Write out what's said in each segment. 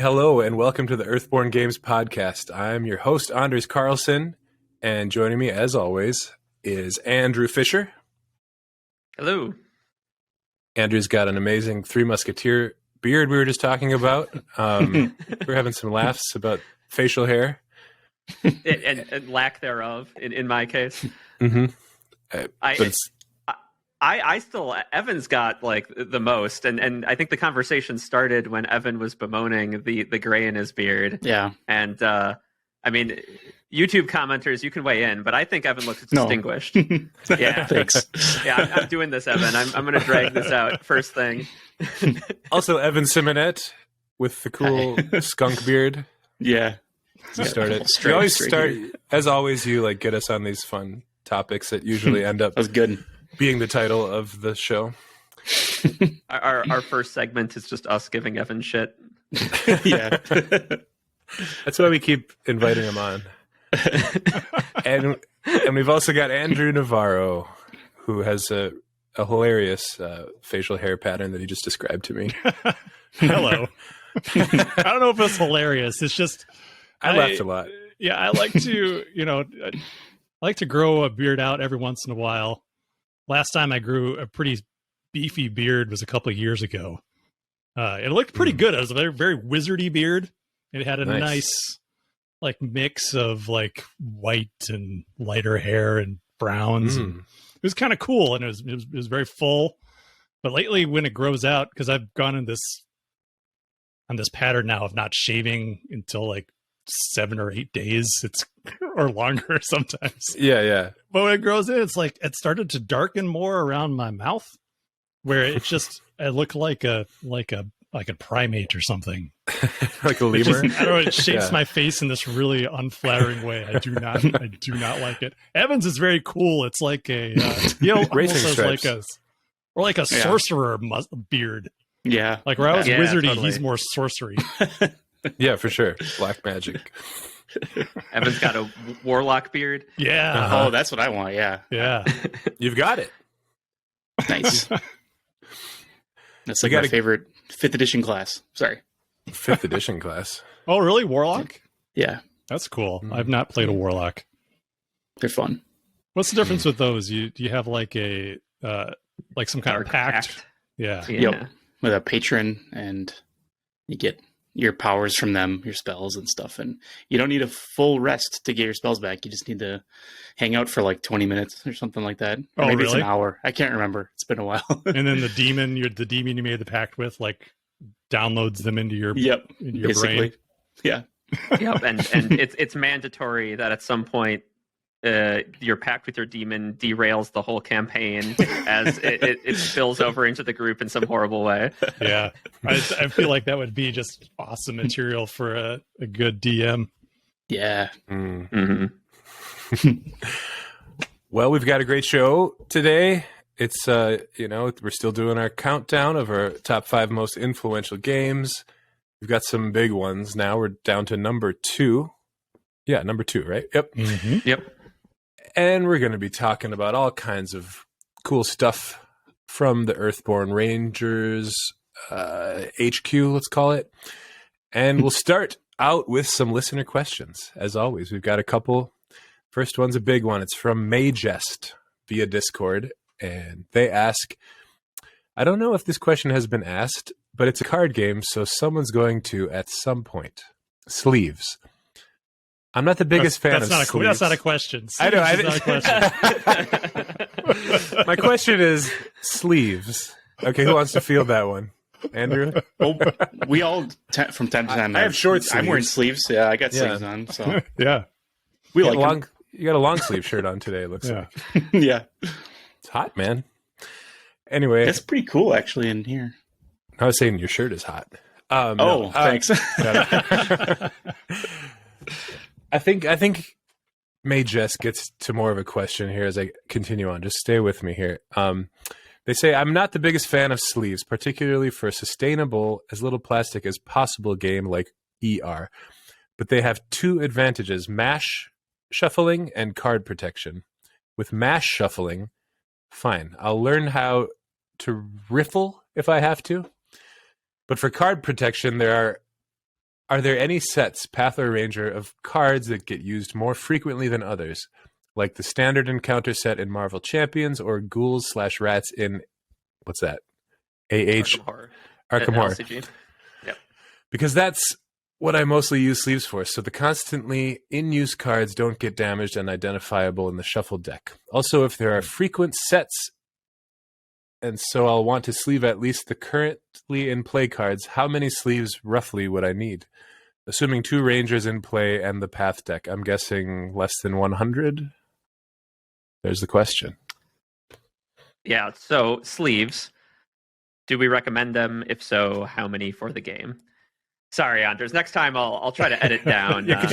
Hello and welcome to the Earthborne Games podcast. I'm your host, Anders Carlson, and joining me, as always, is Andrew Fisher. Hello. Andrew's got an amazing Three Musketeer beard we were just talking about. We're having some laughs about facial hair. and lack thereof, in my case. Mm-hmm. I still, Evan's got like the most, and I think the conversation started when Evan was bemoaning the gray in his beard. Yeah. And I mean, YouTube commenters, you can weigh in, but I think Evan looks distinguished. Yeah. Thanks. Yeah, I'm doing this, Evan. I'm going to drag this out first thing. Also, Evan Simonette with the cool skunk beard. Yeah. You started. You always start, as always, you like get us on these fun topics that usually end up That was good. being the title of the show. Our first segment is just us giving Evan shit. Yeah. That's why we keep inviting him on. and we've also got Andrew Navarro, who has a hilarious facial hair pattern that he just described to me. Hello. I don't know if it's hilarious. It's just I laughed a lot. Yeah, I like to, I like to grow a beard out every once in a while. Last time I grew a pretty beefy beard was a couple of years ago. It looked pretty good. It was a very, very wizardy beard. It had a nice like mix of like white and lighter hair and browns. And it was kind of cool, and it was very full. But lately, when it grows out, because I've gone on this pattern now of not shaving until like 7 or 8 days, or longer sometimes. Yeah. But when it grows in, it's like it started to darken more around my mouth, where it looked like a primate or something. Like a lemur. I don't know. It shapes my face in this really unflattering way. I do not like it. Evans is very cool. It's like a racing stripes. like a sorcerer beard. Yeah. Like where I was wizardy, totally. he's more sorcery. Yeah, for sure. Black magic. Evan's got a warlock beard. Yeah. Oh, that's what I want. Yeah. Yeah. You've got it. Nice. That's like my favorite 5th edition class. Sorry. 5th edition class. Oh, really? Warlock? Yeah. That's cool. I've not played a warlock. They're fun. What's the difference with those? Do you have like a like some kind of pact? Yeah. Yep. With a patron, and you get your powers from them, your spells and stuff, and you don't need a full rest to get your spells back. You just need to hang out for like 20 minutes or something like that. Or maybe it's an hour. I can't remember. It's been a while. And then the demon you made the pact with, like, downloads them into your into your brain. Yeah. Yep, and it's mandatory that at some point your pact with your demon derails the whole campaign as it spills over into the group in some horrible way. Yeah, I feel like that would be just awesome material for a good DM. Yeah. Mm-hmm. Well, we've got a great show today. It's we're still doing our countdown of our top 5 most influential games. We've got some big ones now. We're down to number 2. Yeah, number 2, right? Yep. Mm-hmm. Yep. And we're going to be talking about all kinds of cool stuff from the Earthborne Rangers HQ, let's call it. And we'll start out with some listener questions. As always, we've got a couple. First one's a big one. It's from Mayjest via Discord. And they ask, I don't know if this question has been asked, but it's a card game, so someone's going to at some point. Sleeves. I'm not the biggest fan of sleeves. That's not a question. I know. Not a question. My question is sleeves. Okay, who wants to field that one? Andrew? Well, we all, from time to time, I have short sleeves. I'm wearing sleeves. Yeah, I got sleeves on. So yeah. We like long. You got a long sleeve shirt on today, it looks like. Yeah. It's hot, man. Anyway. It's pretty cool, actually, in here. I was saying your shirt is hot. Thanks. I think May Jess gets to more of a question here as I continue on. Just stay with me here. They say, I'm not the biggest fan of sleeves, particularly for a sustainable, as little plastic as possible game like ER. But they have 2 advantages, mash shuffling and card protection. With mash shuffling, fine. I'll learn how to riffle if I have to. But for card protection, there are Are there any sets, Path or Ranger, of cards that get used more frequently than others, like the standard encounter set in Marvel Champions or ghouls/rats in, what's that? Arkham Horror. Arkham Horror. LCG. Yep. Because that's what I mostly use sleeves for, so the constantly in-use cards don't get damaged and identifiable in the shuffled deck. Also, if there are frequent sets, and so I'll want to sleeve at least the currently in play cards, how many sleeves roughly would I need? Assuming 2 Rangers in play and the Path deck, I'm guessing less than 100? There's the question. Yeah, so sleeves. Do we recommend them? If so, how many for the game? Sorry, Anders. Next time I'll try to edit down. I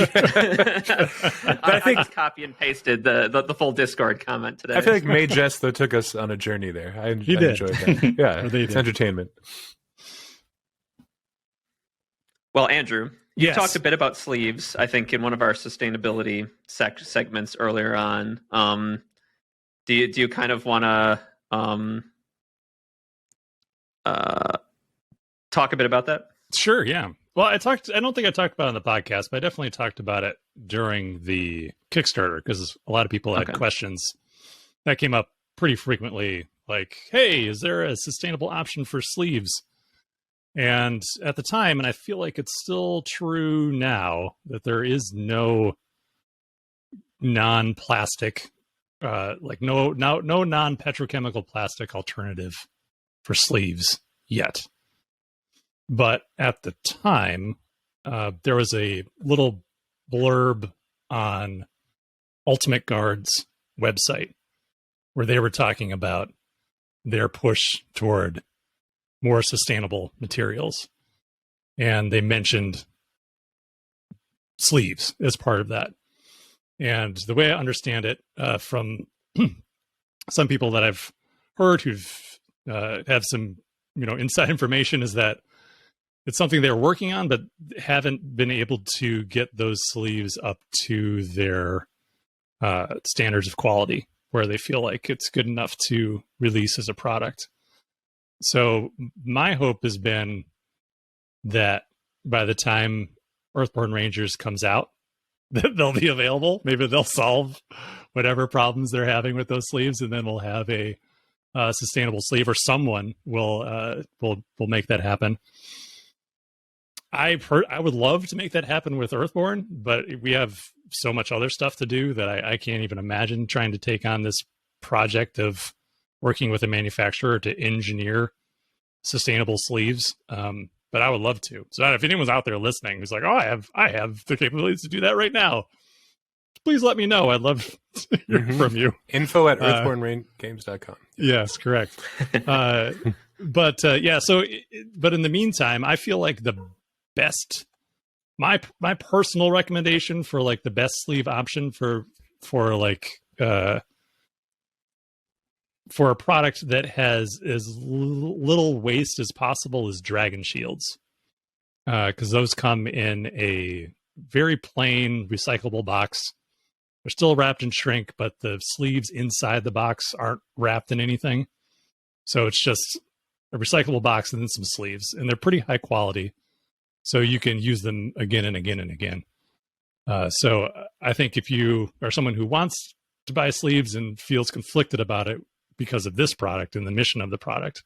just copy and pasted the full Discord comment today. I feel like May Jess, though, took us on a journey there. I enjoyed that. Yeah, it's entertainment. Well, Andrew, you Yes. talked a bit about sleeves, I think, in one of our sustainability segments earlier on. Do you kind of want to talk a bit about that? Sure, yeah. Well, I don't think I talked about it on the podcast, but I definitely talked about it during the Kickstarter because a lot of people had questions that came up pretty frequently. Like, hey, is there a sustainable option for sleeves? And at the time, and I feel like it's still true now, that there is no non-plastic, no non-petrochemical plastic alternative for sleeves yet. But at the time, there was a little blurb on Ultimate Guard's website where they were talking about their push toward more sustainable materials. And they mentioned sleeves as part of that. And the way I understand it from some people that I've heard who've have some inside information is that it's something they're working on, but haven't been able to get those sleeves up to their standards of quality where they feel like it's good enough to release as a product. So my hope has been that by the time Earthborne Rangers comes out, that they'll be available. Maybe they'll solve whatever problems they're having with those sleeves, and then we'll have a sustainable sleeve, or someone will make that happen. I would love to make that happen with Earthborne, but we have so much other stuff to do that I can't even imagine trying to take on this project of working with a manufacturer to engineer sustainable sleeves. But I would love to. So if anyone's out there listening who's like, oh, I have the capabilities to do that right now, please let me know. I'd love to hear from you. info@earthbornegames.com. Yes, correct. But in the meantime, I feel like the best, my personal recommendation for like the best sleeve option for a product that has as little waste as possible is Dragon Shields, because those come in a very plain recyclable box. They're still wrapped in shrink, but the sleeves inside the box aren't wrapped in anything. So it's just a recyclable box and then some sleeves, and they're pretty high quality. So you can use them again and again and again. So I think if you are someone who wants to buy sleeves and feels conflicted about it because of this product and the mission of the product,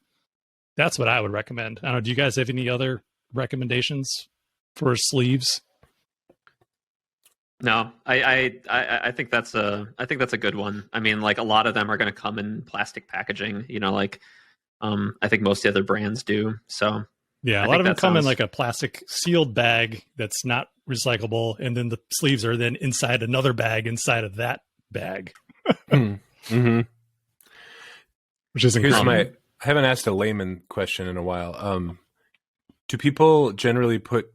that's what I would recommend. I don't know. Do you guys have any other recommendations for sleeves? No, I think that's a good one. I mean, like a lot of them are going to come in plastic packaging. I think most of the other brands do. So yeah, a lot of them come in like a plastic sealed bag that's not recyclable, and then the sleeves are then inside another bag inside of that bag. Mm-hmm. Which isn't common. I haven't asked a layman question in a while. Do people generally put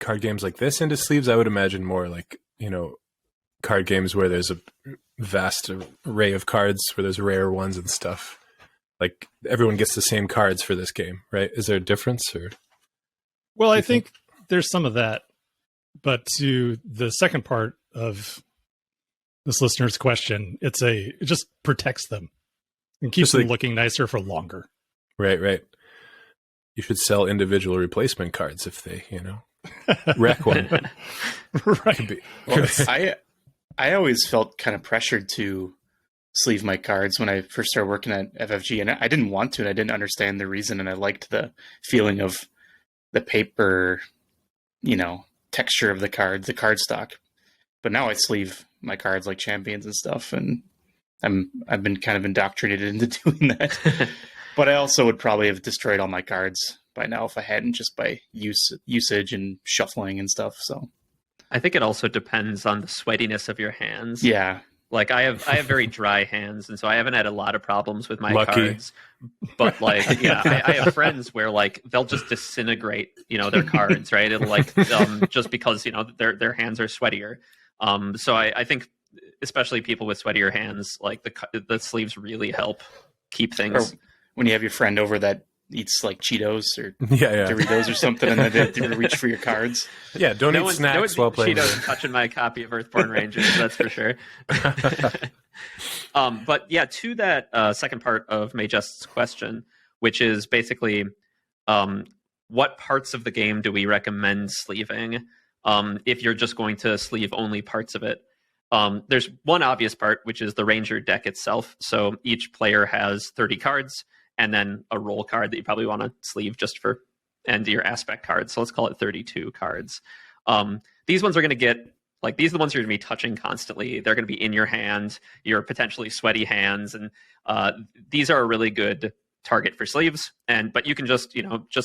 card games like this into sleeves? I would imagine more like, card games where there's a vast array of cards, where there's rare ones and stuff. Like everyone gets the same cards for this game, right? Is there a difference? Or well, I think there's some of that. But to the second part of this listener's question, it just protects them and keeps them looking nicer for longer. Right. You should sell individual replacement cards if they, Wreck one. Right. Could be. I always felt kind of pressured to sleeve my cards when I first started working at FFG, and I didn't want to, and I didn't understand the reason, and I liked the feeling of the paper, texture of the cards, the card stock. But now I sleeve my cards like champions and stuff, and I've been kind of indoctrinated into doing that. But I also would probably have destroyed all my cards by now if I hadn't, just by usage and shuffling and stuff. So I think it also depends on the sweatiness of your hands. yeah. Like I have very dry hands, and so I haven't had a lot of problems with my Lucky. cards. But like, yeah, I have friends where like they'll just disintegrate, their cards, right? It'll like just because their hands are sweatier. So I think especially people with sweatier hands, like the sleeves really help keep things. Or when you have your friend over that eats like Cheetos or Yeah. Doritos or something, and then they reach for your cards. Yeah, don't eat snacks while playing. Cheetos touching my copy of Earthborne Rangers, that's for sure. But yeah, to that second part of May Just's question, which is basically what parts of the game do we recommend sleeving if you're just going to sleeve only parts of it? There's one obvious part, which is the Ranger deck itself. So each player has 30 cards, and then a roll card that you probably want to sleeve and your aspect cards. So let's call it 32 cards. These ones are going to get, these are the ones you're going to be touching constantly. They're going to be in your hand, your potentially sweaty hands. And these are a really good target for sleeves. But you can just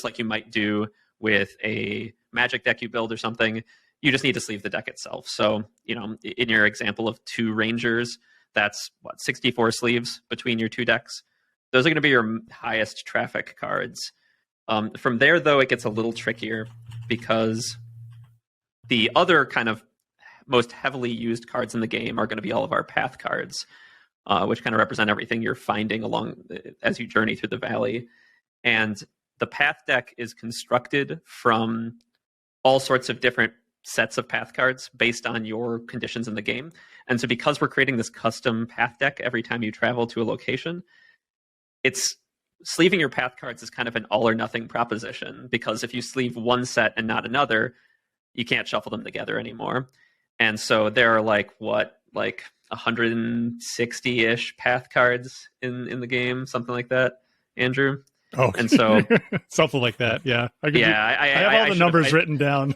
like you might do with a magic deck you build or something, you just need to sleeve the deck itself. So, in your example of 2 Rangers, that's 64 sleeves between your 2 decks. Those are going to be your highest traffic cards. From there, though, it gets a little trickier because the other kind of most heavily used cards in the game are going to be all of our path cards, which kind of represent everything you're finding along as you journey through the valley. And the path deck is constructed from all sorts of different sets of path cards based on your conditions in the game. And so because we're creating this custom path deck every time you travel to a location, it's sleeving your path cards is kind of an all or nothing proposition, because if you sleeve one set and not another, you can't shuffle them together anymore. And so there are 160-ish path cards in the game, something like that, Andrew. Oh, and so something like that. Yeah. I have all the numbers written down.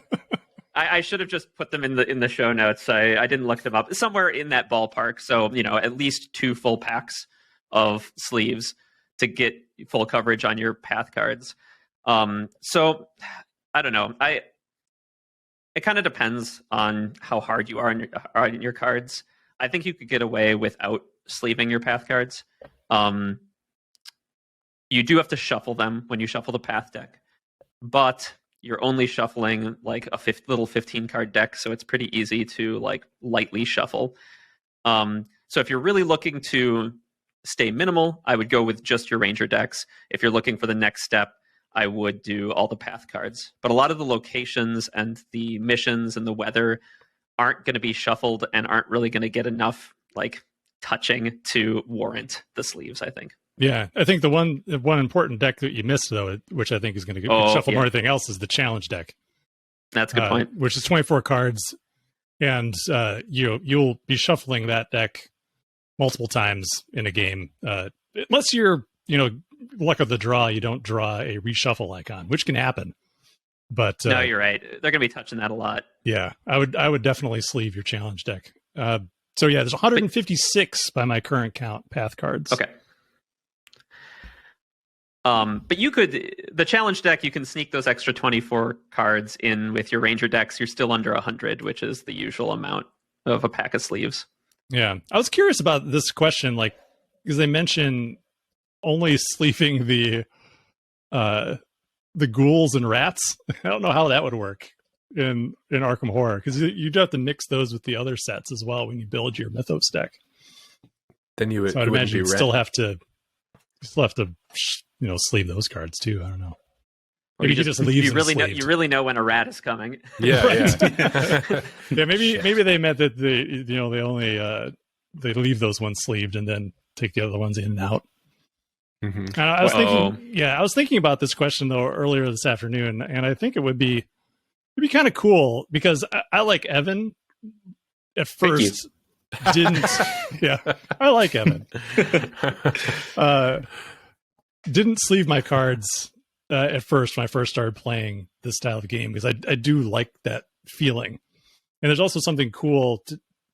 I should have just put them in the show notes. I didn't look them up. Somewhere in that ballpark. So, at least 2 full packs of sleeves to get full coverage on your path cards. So I don't know. It kind of depends on how hard you are on your cards. I think you could get away without sleeving your path cards. You do have to shuffle them when you shuffle the path deck, but you're only shuffling a little 15 card deck, so it's pretty easy to lightly shuffle. So if you're really looking to stay minimal, I would go with just your Ranger decks. If you're looking for the next step, I would do all the path cards. But a lot of the locations and the missions and the weather aren't going to be shuffled and aren't really going to get enough touching to warrant the sleeves, I think. Yeah, I think the one important deck that you missed, though, which I think is going to get shuffled more than anything else, is the challenge deck. That's a good point. Which is 24 cards, and you'll be shuffling that deck multiple times in a game, unless you're luck of the draw, you don't draw a reshuffle icon, which can happen. But no, you're right. They're going to be touching that a lot. Yeah, I would definitely sleeve your challenge deck. So yeah, there's 156 by my current count path cards. Okay. But the challenge deck, you can sneak those extra 24 cards in with your Ranger decks. You're still under 100, which is the usual amount of a pack of sleeves. Yeah. I was curious about this question, because they mention only sleeving the ghouls and rats. I don't know how that would work in Arkham Horror, because you'd have to mix those with the other sets as well when you build your Mythos deck. Then you would. So I'd imagine you'd still have to sleeve those cards too. I don't know. Maybe you just leave them sleeved. You really know when a rat is coming. Yeah, yeah. Yeah, maybe they meant that they only they leave those ones sleeved and then take the other ones in and out. Mm-hmm. I was thinking about this question though earlier this afternoon, and I think it would be be kind of cool because I like Evan at first. Didn't yeah, I like Evan. Didn't sleeve my cards at first when I first started playing this style of game because I do like that feeling. And there's also something cool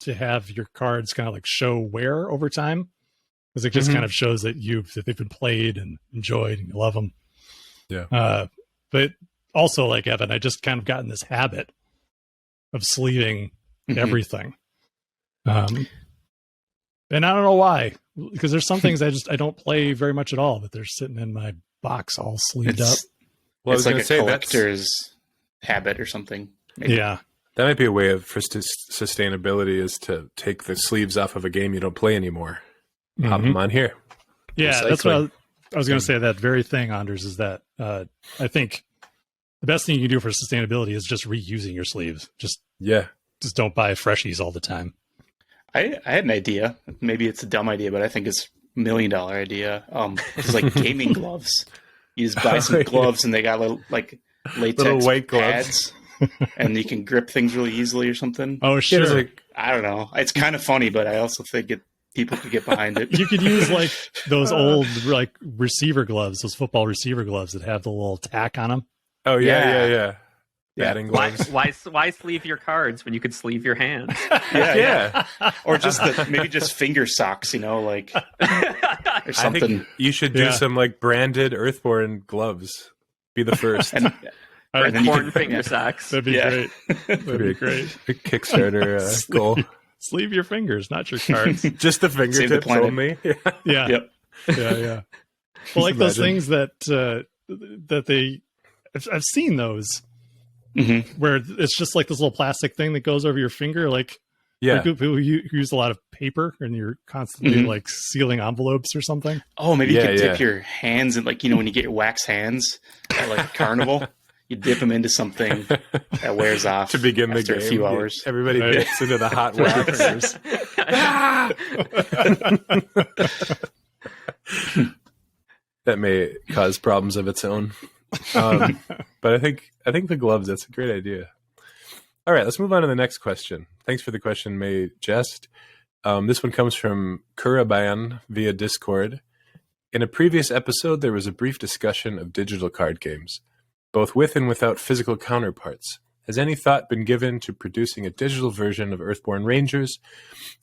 to have your cards kind of like show wear over time, because it just kind of shows that they've been played and enjoyed and you love them. Yeah. But also, like Evan, I just kind of got in this habit of sleeving everything. And I don't know why, because there's some things I don't play very much at all, but they're sitting in my box all sleeved up. Well, it's like a collector's habit or something. Maybe. Yeah. That might be a way for sustainability, is to take the sleeves off of a game you don't play anymore. Pop them on here. Yeah, Recycling. that's what I was going to say. That very thing, Anders, is that I think the best thing you can do for sustainability is just reusing your sleeves. Just don't buy freshies all the time. I had an idea. Maybe it's a dumb idea, but I think it's $1 million idea. It's like gaming gloves. You just buy some gloves and they got little latex white pads, and you can grip things really easily or something. Oh, sure. I don't know. It's kind of funny, but I also think people could get behind it. You could use like those old like receiver gloves, those football receiver gloves that have the little tack on them. Oh yeah. Batting gloves. Why sleeve your cards when you could sleeve your hands? Yeah. Or just maybe just finger socks, or something. I think you should do some like branded Earthborne gloves. Be the first. and then Important finger socks. That'd be great. That'd be great. A Kickstarter goal. Sleeve your fingers, not your cards. Just the fingertips only. Yeah. Yep. Yeah. Well, like those things that I've seen those. Where it's just like this little plastic thing that goes over your finger, like people who use a lot of paper and you're constantly like sealing envelopes or something. Oh, maybe you could dip your hands in, like, when you get your wax hands at like a carnival, you dip them into something that wears off to begin the game. A few hours. Everybody dips into the hot waxers. That may cause problems of its own. But I think the gloves, that's a great idea. All right, let's move on to the next question. Thanks for the question, May Jest. This one comes from Kurabayan via Discord. In a previous episode, there was a brief discussion of digital card games, both with and without physical counterparts. Has any thought been given to producing a digital version of Earthborne Rangers,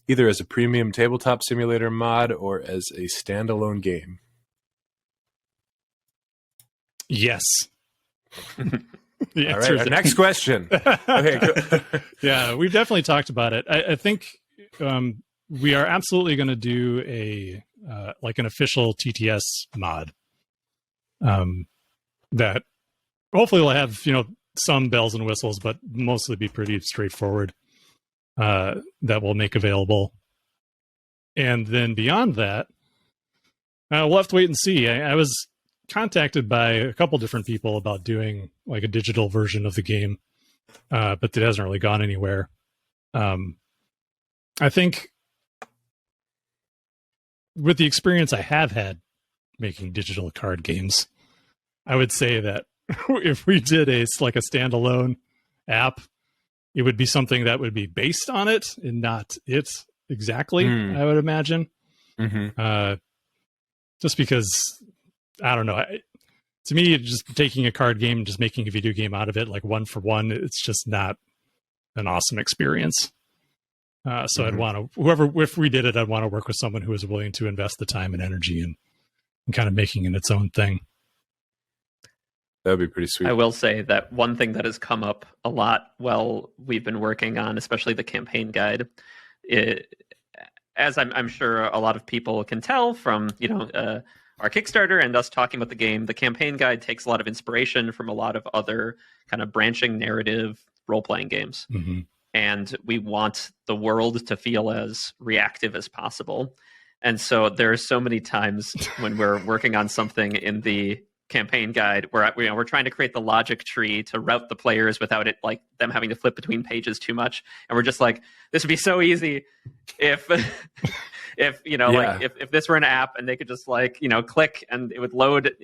either as a premium tabletop simulator mod or as a standalone game? Yes. All right, our next question. Okay, go. Yeah, we've definitely talked about it. I think we are absolutely going to do an official TTS mod that hopefully will have some bells and whistles, but mostly be pretty straightforward. That we'll make available, and then beyond that, we'll have to wait and see. I was contacted by a couple different people about doing like a digital version of the game, but it hasn't really gone anywhere. I think with the experience I have had making digital card games, I would say that if we did a standalone app, it would be something that would be based on it and not it exactly, I would imagine. Just because, I don't know. To me, just taking a card game and just making a video game out of it, like one for one, it's just not an awesome experience. So I'd want to, if we did it, I'd want to work with someone who is willing to invest the time and energy and kind of making it its own thing. That would be pretty sweet. I will say that one thing that has come up a lot while we've been working on, especially the campaign guide, as I'm sure a lot of people can tell from, our Kickstarter and us talking about the game, the campaign guide takes a lot of inspiration from a lot of other kind of branching narrative role-playing games. And we want the world to feel as reactive as possible. And so there are so many times when we're working on something in the campaign guide where we're trying to create the logic tree to route the players without it like them having to flip between pages too much. And we're just like, this would be so easy if if this were an app and they could just click and it would load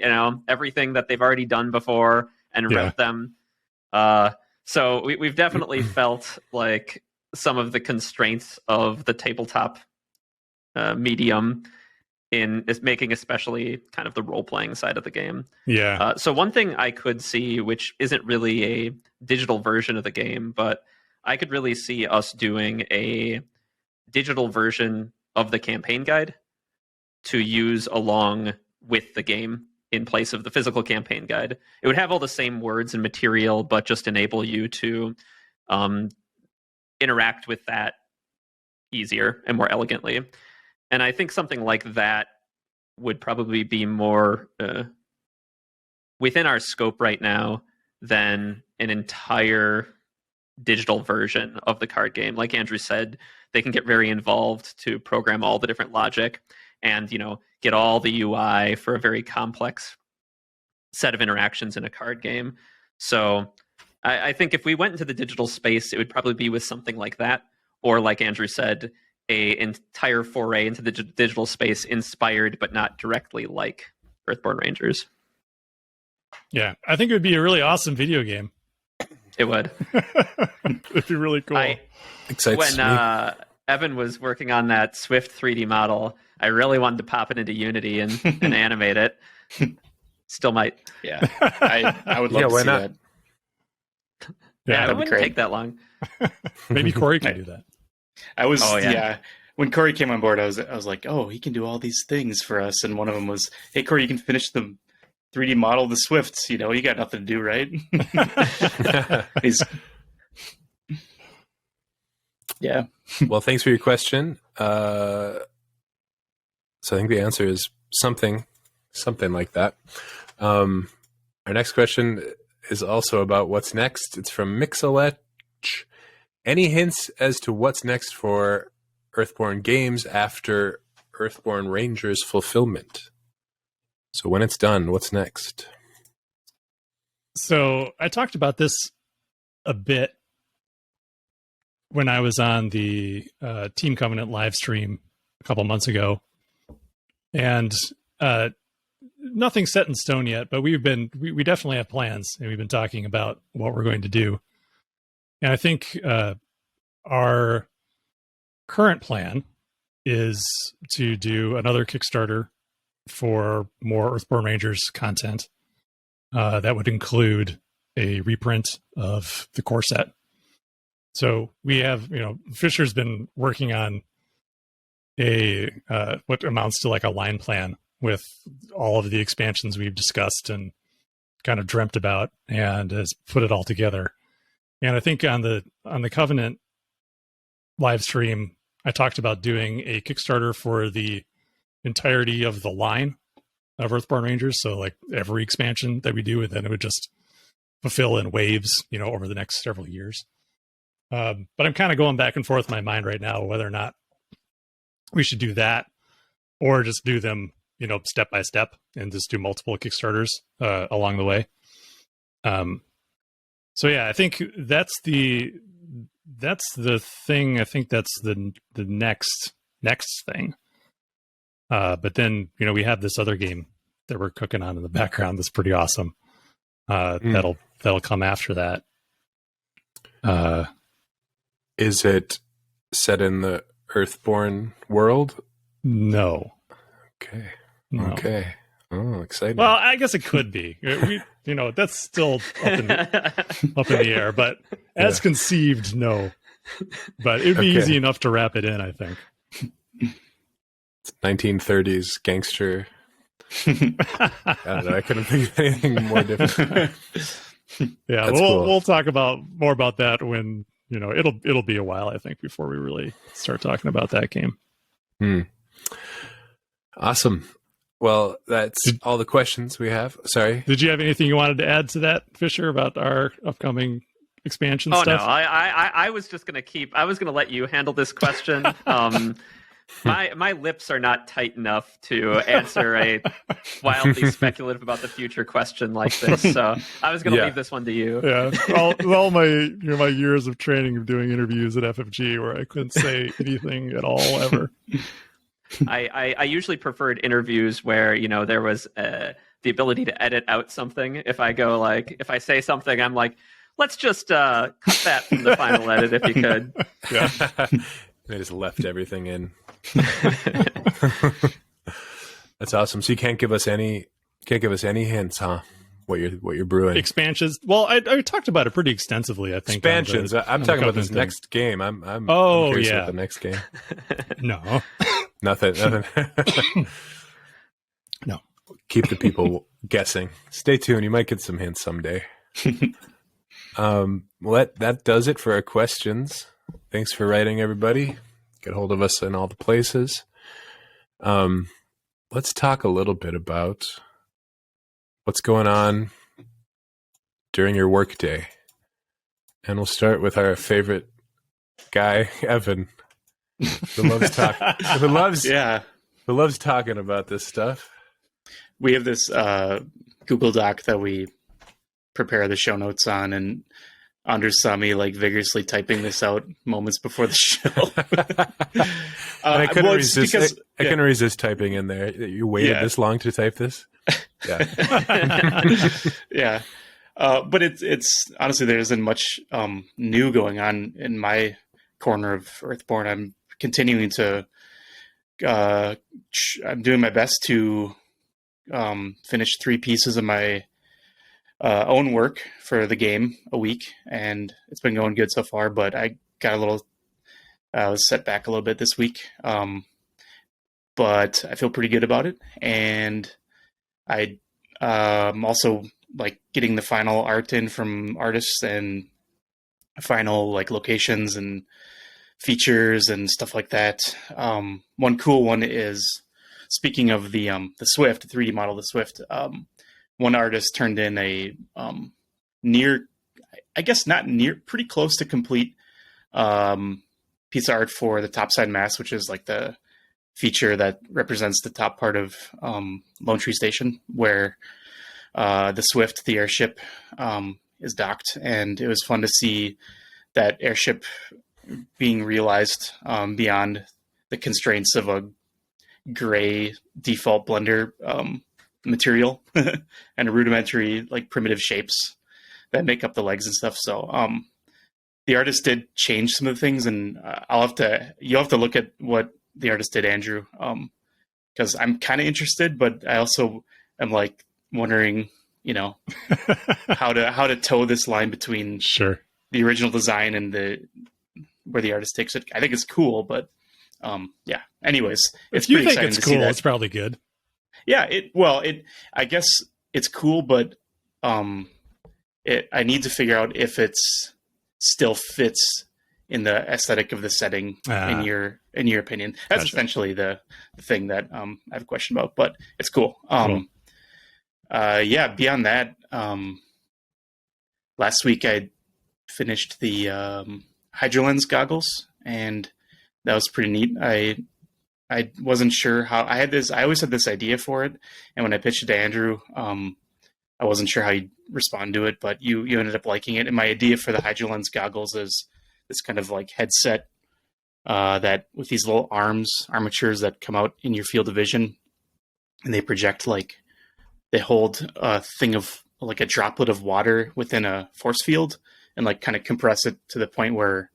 everything that they've already done before and route them. So we've definitely felt like some of the constraints of the tabletop medium in is making especially kind of the role-playing side of the game. Yeah. So one thing I could see, which isn't really a digital version of the game, but I could really see us doing a digital version of the campaign guide to use along with the game in place of the physical campaign guide. It would have all the same words and material, but just enable you to interact with that easier and more elegantly. And I think something like that would probably be more within our scope right now than an entire digital version of the card game. Like Andrew said, they can get very involved to program all the different logic and, you know, get all the UI for a very complex set of interactions in a card game. So I think if we went into the digital space, it would probably be with something like that, or like Andrew said, a entire foray into the digital space inspired but not directly like Earthborne Rangers. Yeah, I think it would be a really awesome video game. It would. It'd be really cool. Excites When me. Evan was working on that Swift 3D model, I really wanted to pop it into Unity and animate it. Still might. Yeah, I would love to why see not? that. Yeah, it that'd be wouldn't great. take that long. Maybe Corey can do that. I was Oh, yeah. yeah. When Corey came on board, I was like, oh, he can do all these things for us. And one of them was, hey, Corey, you can finish the 3D model of the Swifts. You know, you got nothing to do, right? He's yeah. Well, thanks for your question. So I think the answer is something like that. Our next question is also about what's next. It's from Mixaletch. Any hints as to what's next for Earthborne Games after Earthborne Rangers fulfillment? So when it's done, what's next? So I talked about this a bit when I was on the Team Covenant live stream a couple months ago, and nothing's set in stone yet. But we definitely have plans, and we've been talking about what we're going to do. And I think our current plan is to do another Kickstarter for more Earthborne Rangers content. That would include a reprint of the core set. So we have, Fisher's been working on a what amounts to like a line plan with all of the expansions we've discussed and kind of dreamt about, and has put it all together. And I think on the Covenant live stream, I talked about doing a Kickstarter for the entirety of the line of Earthborne Rangers. So like every expansion that we do, and then it would just fulfill in waves, over the next several years. But I'm kind of going back and forth in my mind right now whether or not we should do that or just do them, step by step and just do multiple Kickstarters along the way. So yeah, I think that's the thing. I think that's the next thing. But then, we have this other game that we're cooking on in the background that's pretty awesome. That'll come after that. Is it set in the Earthborne world? No. Okay. No. Okay. Oh, exciting. Well, I guess it could be. That's still up in the air. But as conceived, no. But it'd be easy enough to wrap it in, I think. It's 1930s gangster. I don't know. I couldn't think of anything more different. Yeah, That's cool. We'll talk more about that when it'll be a while, I think, before we really start talking about that game. Awesome. Well, that's all the questions we have. Sorry. Did you have anything you wanted to add to that, Fisher, about our upcoming expansion stuff? No, I was just going to let you handle this question. My lips are not tight enough to answer a wildly speculative about the future question like this. So I was going to leave this one to you. Yeah. All my my years of training of doing interviews at FFG where I couldn't say anything at all ever. I usually preferred interviews where, there was the ability to edit out something. If I say something, I'm like, let's just cut that from the final edit if you could. Yeah. They just left everything in. That's awesome. So you can't give us any hints, huh? What you're brewing? Expansions. Well, I talked about it pretty extensively, I think. Expansions. I'm talking about this thing. next game. I'm Oh, curious yeah. about the next game. No. Nothing. No. Keep the people guessing. Stay tuned. You might get some hints someday. Well, that does it for our questions. Thanks for writing, everybody. Get hold of us in all the places. Let's talk a little bit about what's going on during your workday. And we'll start with our favorite guy, Evan, who loves talking about this stuff. We have this Google Doc that we prepare the show notes on, and Anders saw me like vigorously typing this out moments before the show. I couldn't resist. I couldn't resist typing in there. You waited this long to type this. Yeah. Yeah. But it's honestly, there isn't much new going on in my corner of Earthborne. I'm continuing to I'm doing my best to finish 3 pieces of my own work for the game a week, and it's been going good so far, but I got a little was set back a little bit this week, but I feel pretty good about it. And I also like getting the final art in from artists and final like locations and features and stuff like that. One cool one is, speaking of the Swift, the 3D model of the Swift, one artist turned in a near, I guess not near, pretty close to complete piece of art for the topside mast, which is like the feature that represents the top part of Lone Tree Station, where the Swift, the airship, is docked. And it was fun to see that airship being realized beyond the constraints of a gray default Blender material and rudimentary, like, primitive shapes that make up the legs and stuff. So the artist did change some of the things, and you'll have to look at what the artist did, Andrew, because I'm kind of interested, but I also am like wondering, how to toe this line between the original design and where the artist takes it. I think it's cool, but yeah. Anyways, it's if you pretty think exciting it's to see cool, that. it's probably good. Yeah, I guess it's cool, but I need to figure out if it's still fits in the aesthetic of the setting in your opinion. That's Gotcha. essentially the thing that I have a question about, but it's cool. Cool. Yeah, beyond that, last week I finished the HydroLens goggles, and that was pretty neat. I wasn't sure how I always had this idea for it, and when I pitched it to Andrew, I wasn't sure how he'd respond to it, but you ended up liking it. And my idea for the HydroLens goggles is this kind of like headset that with these little armatures that come out in your field of vision, and they project, like, they hold a thing of like a droplet of water within a force field and like kind of compress it to the point where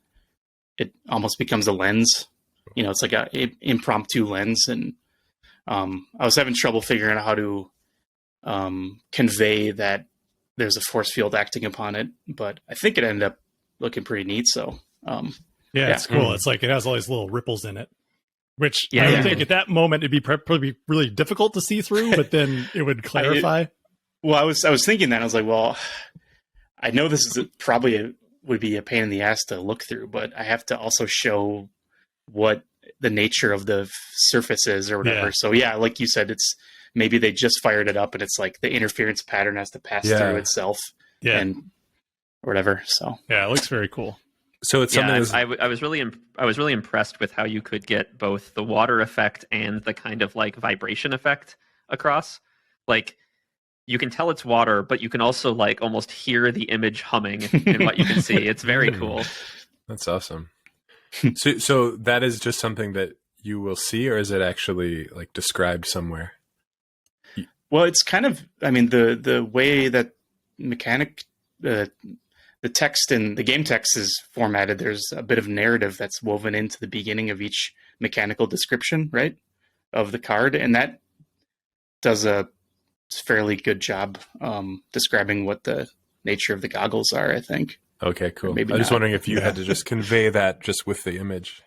it almost becomes a lens. It's like a impromptu lens. And I was having trouble figuring out how to convey that there's a force field acting upon it, but I think it ended up looking pretty neat. So yeah, it's cool. It's like it has all these little ripples in it, which Yeah, I would yeah. think at that moment it'd be probably really difficult to see through, but then it would clarify. Well, I was thinking that. I was like, well, I know this is would be a pain in the ass to look through, but I have to also show what the nature of the surface is or whatever. Yeah. So yeah, like you said, it's maybe they just fired it up and it's like the interference pattern has to pass through itself and whatever. So Yeah, it looks very cool. So it's something. I was really impressed with how you could get both the water effect and the kind of like vibration effect across. Like, you can tell it's water, but you can also like almost hear the image humming in what you can see. It's very cool. That's awesome. So that is just something that you will see, or is it actually like described somewhere? Well, it's kind of, I mean, the way that the text in the game text is formatted. There's a bit of narrative that's woven into the beginning of each mechanical description, right, of the card, and that does a fairly good job describing what the nature of the goggles are, I think. Okay, cool. Maybe I was not. wondering if you had to just convey that just with the image.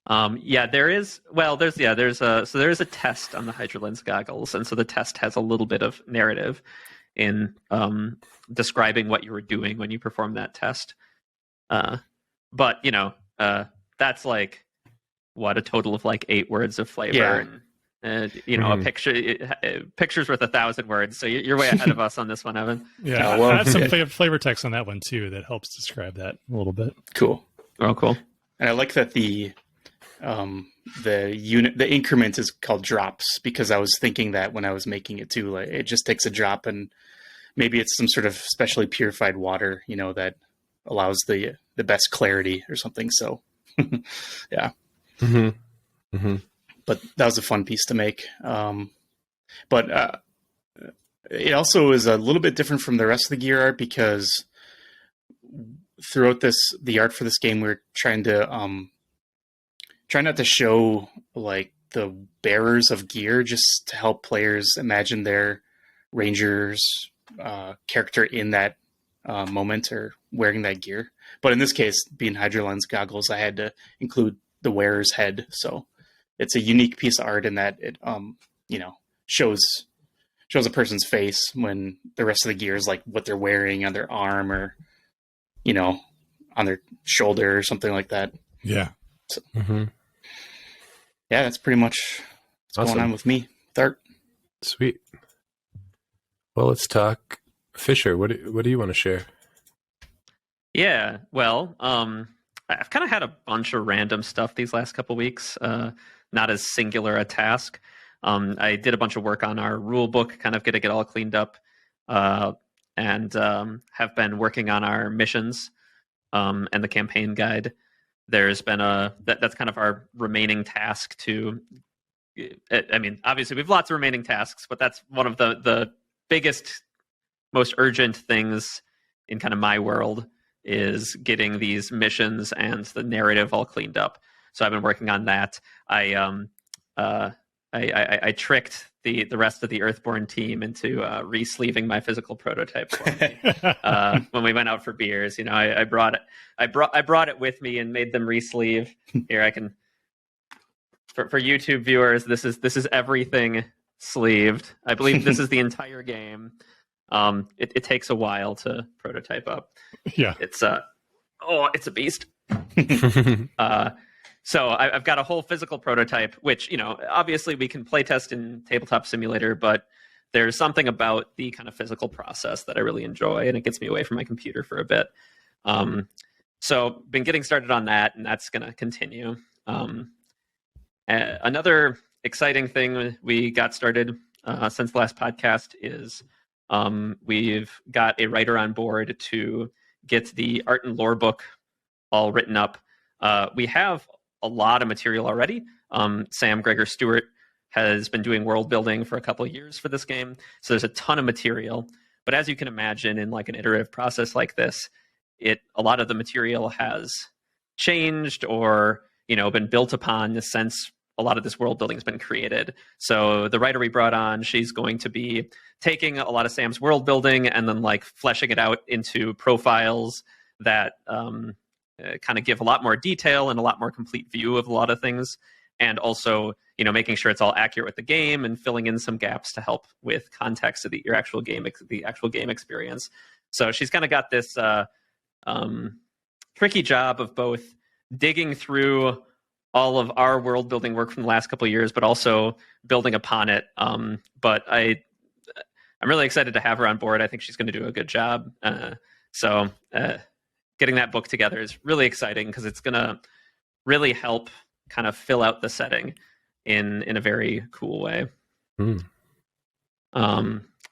There is a test on the HydroLens goggles, and so the test has a little bit of narrative in describing what you were doing when you performed that test. But that's like a total of like 8 words of flavor. Yeah. And a picture's worth 1,000 words. So you're way ahead of us on this one, Evan. Yeah, well, I have some flavor text on that one too that helps describe that a little bit. Cool. Oh, cool. And I like that the increment is called drops, because I was thinking that when I was making it too, like it just takes a drop, and maybe it's some sort of specially purified water, that allows the best clarity or something. So, yeah. Mm-hmm. Mm-hmm. But that was a fun piece to make. But it also is a little bit different from the rest of the gear art, because throughout the art for this game, we're trying to try not to show like the bearers of gear, just to help players imagine their ranger's character in that moment or wearing that gear. But in this case, being HydroLens goggles, I had to include the wearer's head. So it's a unique piece of art in that it, shows a person's face when the rest of the gear is like what they're wearing on their arm or, on their shoulder or something like that. Yeah. So, Mm-hmm. yeah, that's pretty much what's going on with me. Art. Sweet. Well, let's talk Fisher. What do you want to share? Yeah, well, I've kind of had a bunch of random stuff these last couple weeks, not as singular a task. I did a bunch of work on our rule book, kind of getting it all cleaned up, and have been working on our missions and the campaign guide. There's been that's kind of our remaining task to. I mean, obviously we have lots of remaining tasks, but that's one of the biggest, most urgent things in kind of my world is getting these missions and the narrative all cleaned up. So I've been working on that. I tricked the rest of the Earthborne team into re-sleeving my physical prototype for me when we went out for beers. I brought it with me and made them re-sleeve. Here, I can. For YouTube viewers, this is everything sleeved. I believe this is the entire game. It takes a while to prototype up. Yeah, it's a beast. So I've got a whole physical prototype, which obviously we can playtest in Tabletop Simulator, but there's something about the kind of physical process that I really enjoy, and it gets me away from my computer for a bit. So been getting started on that, and that's going to continue. Another exciting thing we got started since the last podcast is we've got a writer on board to get the art and lore book all written up. We have a lot of material already. Sam Gregor Stewart has been doing world building for a couple of years for this game, so there's a ton of material. But as you can imagine, in like an iterative process like this, a lot of the material has changed or been built upon since a lot of this world building has been created. So the writer we brought on, she's going to be taking a lot of Sam's world building and then like fleshing it out into profiles that kind of give a lot more detail and a lot more complete view of a lot of things, and also making sure it's all accurate with the game and filling in some gaps to help with context of the actual game experience. So she's kind of got this tricky job of both digging through all of our world building work from the last couple of years, but also building upon it. But I'm really excited to have her on board. I think she's going to do a good job. So getting that book together is really exciting because it's going to really help kind of fill out the setting in a very cool way. And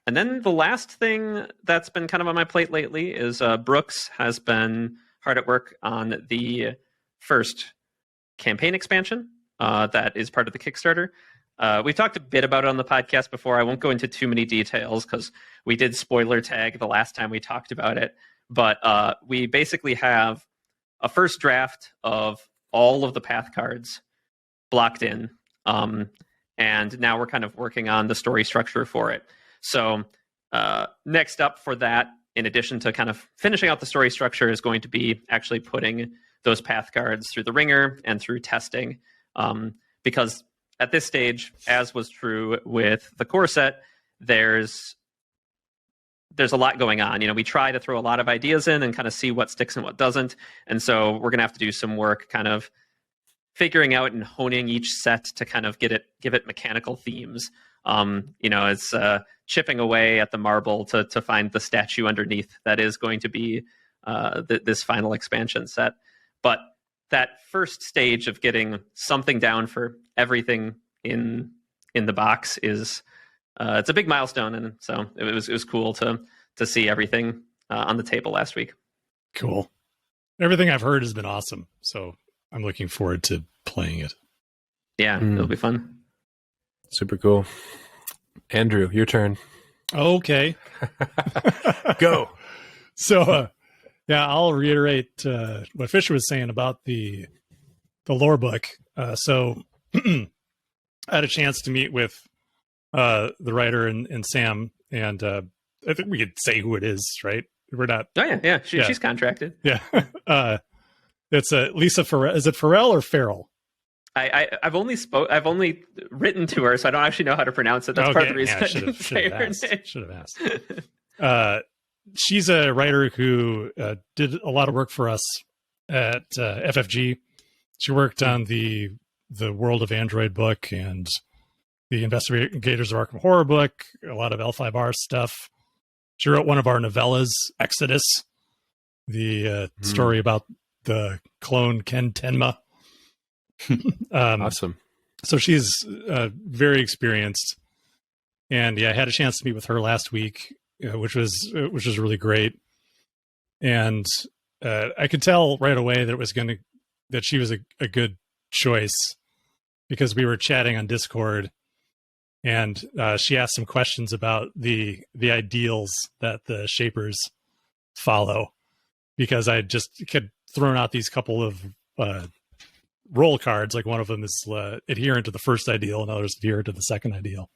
then the last thing that's been kind of on my plate lately is Brooks has been hard at work on the first campaign expansion that is part of the Kickstarter. we've talked a bit about it on the podcast before. I won't go into too many details because we did spoiler tag the last time we talked about it. But we basically have a first draft of all of the path cards blocked in. And now we're kind of working on the story structure for it. So next up for that, in addition to kind of finishing out the story structure, is going to be actually putting those path cards through the ringer and through testing. Because at this stage, as was true with the core set, there's a lot going on. We try to throw a lot of ideas in and kind of see what sticks and what doesn't. And so we're going to have to do some work kind of figuring out and honing each set to kind of give it mechanical themes. It's chipping away at the marble to find the statue underneath that is going to be this final expansion set. But that first stage of getting something down for everything in the box is it's a big milestone, and so it was cool to see everything on the table last week. Cool. Everything I've heard has been awesome, so I'm looking forward to playing it. Yeah, it'll be fun. Super cool. Andrew, your turn. Okay. Go. So, I'll reiterate what Fisher was saying about the lore book. So I had a chance to meet with the writer and Sam, and I think we could say who it is, right? We're not. Oh yeah. She's contracted. Yeah. It's Lisa Farrell. Is it Farrell or Farrell? I've only written to her, so I don't actually know how to pronounce it. That's part of the reason I didn't say her name. Should have asked. She's a writer who did a lot of work for us at FFG. She worked on the World of Android book and the Investigators of Arkham Horror book, a lot of L5R stuff. She wrote one of our novellas, Exodus, the story about the clone Ken Tenma. Awesome. So she's very experienced, and I had a chance to meet with her last week, which was really great. And I could tell right away that she was a good choice, because we were chatting on Discord, and she asked some questions about the ideals that the Shapers follow, because I just had thrown out these couple of role cards. Like, one of them is adherent to the first ideal, and others adherent to the second ideal.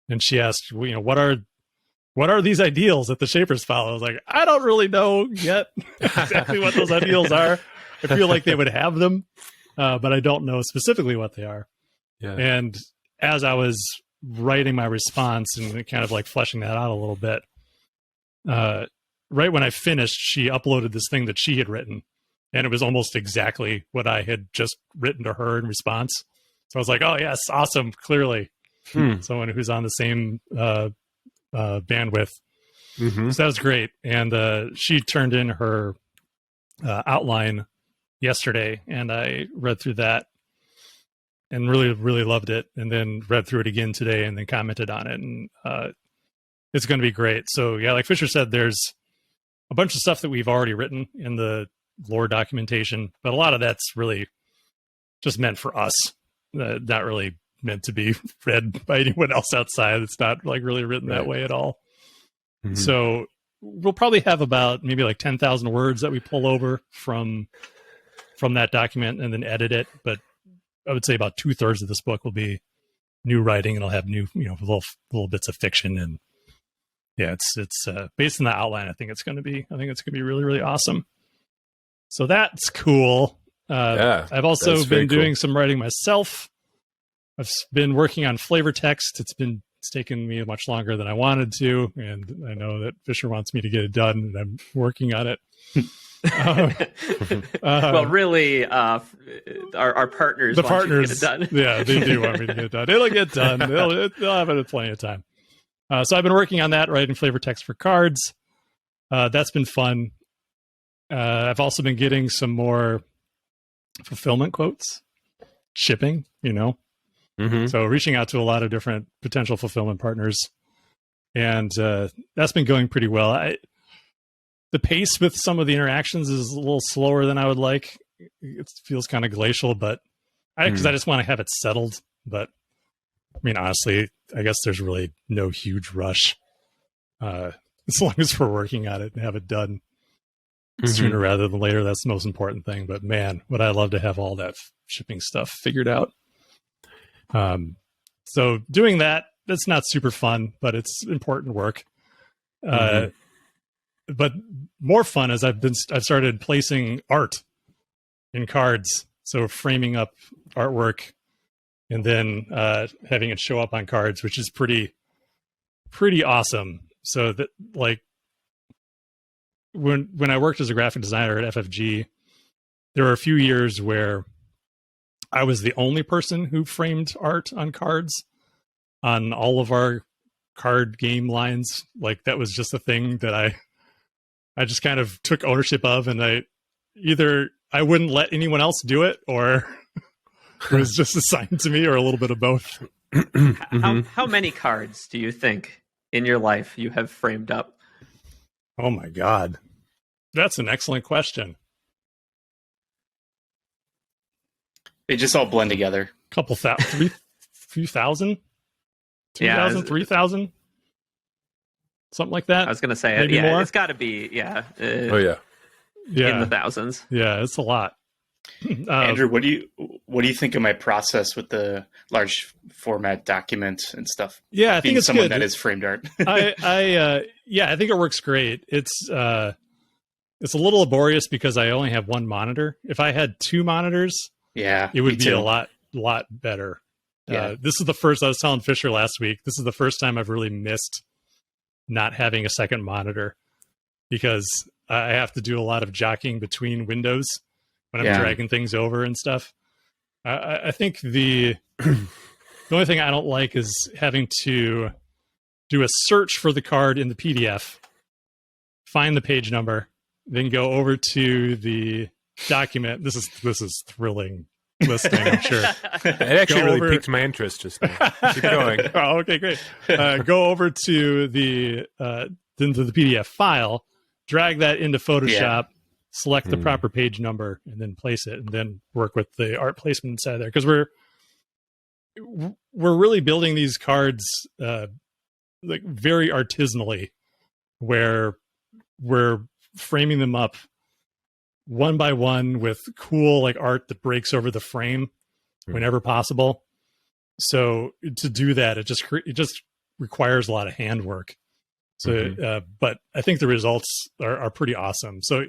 And she asked, what are these ideals that the Shapers follow? I was like, I don't really know yet exactly what those ideals are. I feel like they would have them, but I don't know specifically what they are. Yeah. And as I was writing my response and kind of like fleshing that out a little bit, right when I finished, she uploaded this thing that she had written, and it was almost exactly what I had just written to her in response. So I was like, oh yes, awesome. Clearly someone who's on the same bandwidth. Mm-hmm. So that was great. And she turned in her outline yesterday, and I read through that and really, really loved it. And then read through it again today, and then commented on it. And it's going to be great. So yeah, like Fisher said, there's a bunch of stuff that we've already written in the lore documentation, but a lot of that's really just meant for us, not really meant to be read by anyone else outside. It's not like really written that way at all. Mm-hmm. So we'll probably have about maybe like 10,000 words that we pull over from that document and then edit it. But I would say about 2/3 of this book will be new writing, and I'll have new, little bits of fiction. And yeah, it's based on the outline. I think it's going to be really, really awesome. So that's cool. I've also been doing some writing myself. I've been working on flavor text. It's taken me much longer than I wanted to, and I know that Fisher wants me to get it done, and I'm working on it. Well, really, our partners, the want partners, you to get it done. Yeah, they do want me to get it done. It'll get done. They'll have it plenty of time. So I've been working on that, writing flavor text for cards. That's been fun. I've also been getting some more fulfillment quotes, shipping, Mm-hmm. So reaching out to a lot of different potential fulfillment partners. And that's been going pretty well. The pace with some of the interactions is a little slower than I would like. It feels kind of glacial, but because I just want to have it settled. But I mean, honestly, I guess there's really no huge rush. As long as we're working on it and have it done sooner rather than later, that's the most important thing. But man, would I love to have all that shipping stuff figured out. So doing that, that's not super fun, but it's important work. But more fun is I've started placing art in cards. So framing up artwork and then having it show up on cards, which is pretty awesome. So that, like, when I worked as a graphic designer at FFG, there were a few years where I was the only person who framed art on cards on all of our card game lines. Like, that was just a thing that I just kind of took ownership of, and I wouldn't let anyone else do it, or it was just assigned to me, or a little bit of both. How many cards do you think in your life you have framed up? Oh my God. That's an excellent question. They just all blend together. Couple few thousand? 2,000, 3,000? Something like that. I was going to say, Maybe more? it's got to be, Yeah. in the thousands. Yeah, it's a lot. Andrew, what do you think of my process with the large format documents and stuff? Yeah, I think it's someone good. that is framed art. I think it works great. It's a little laborious because I only have one monitor. If I had two monitors, it would be a lot better. Yeah. This is the first, I was telling Fisher last week, this is the first time I've really missed not having a second monitor, because I have to do a lot of jockeying between windows when I'm dragging things over and stuff. I think the only thing I don't like is having to do a search for the card in the PDF, find the page number, then go over to the document. This is thrilling listening, I'm sure. It actually really piqued my interest just now. Keep going. Oh, okay, great. Go over to the PDF file, drag that into Photoshop, select the proper page number, and then place it, and then work with the art placement inside there. Because we're really building these cards like very artisanally, where we're framing them up one by one with cool like art that breaks over the frame whenever possible. So to do that, it just requires a lot of handwork. So, but I think the results are pretty awesome. So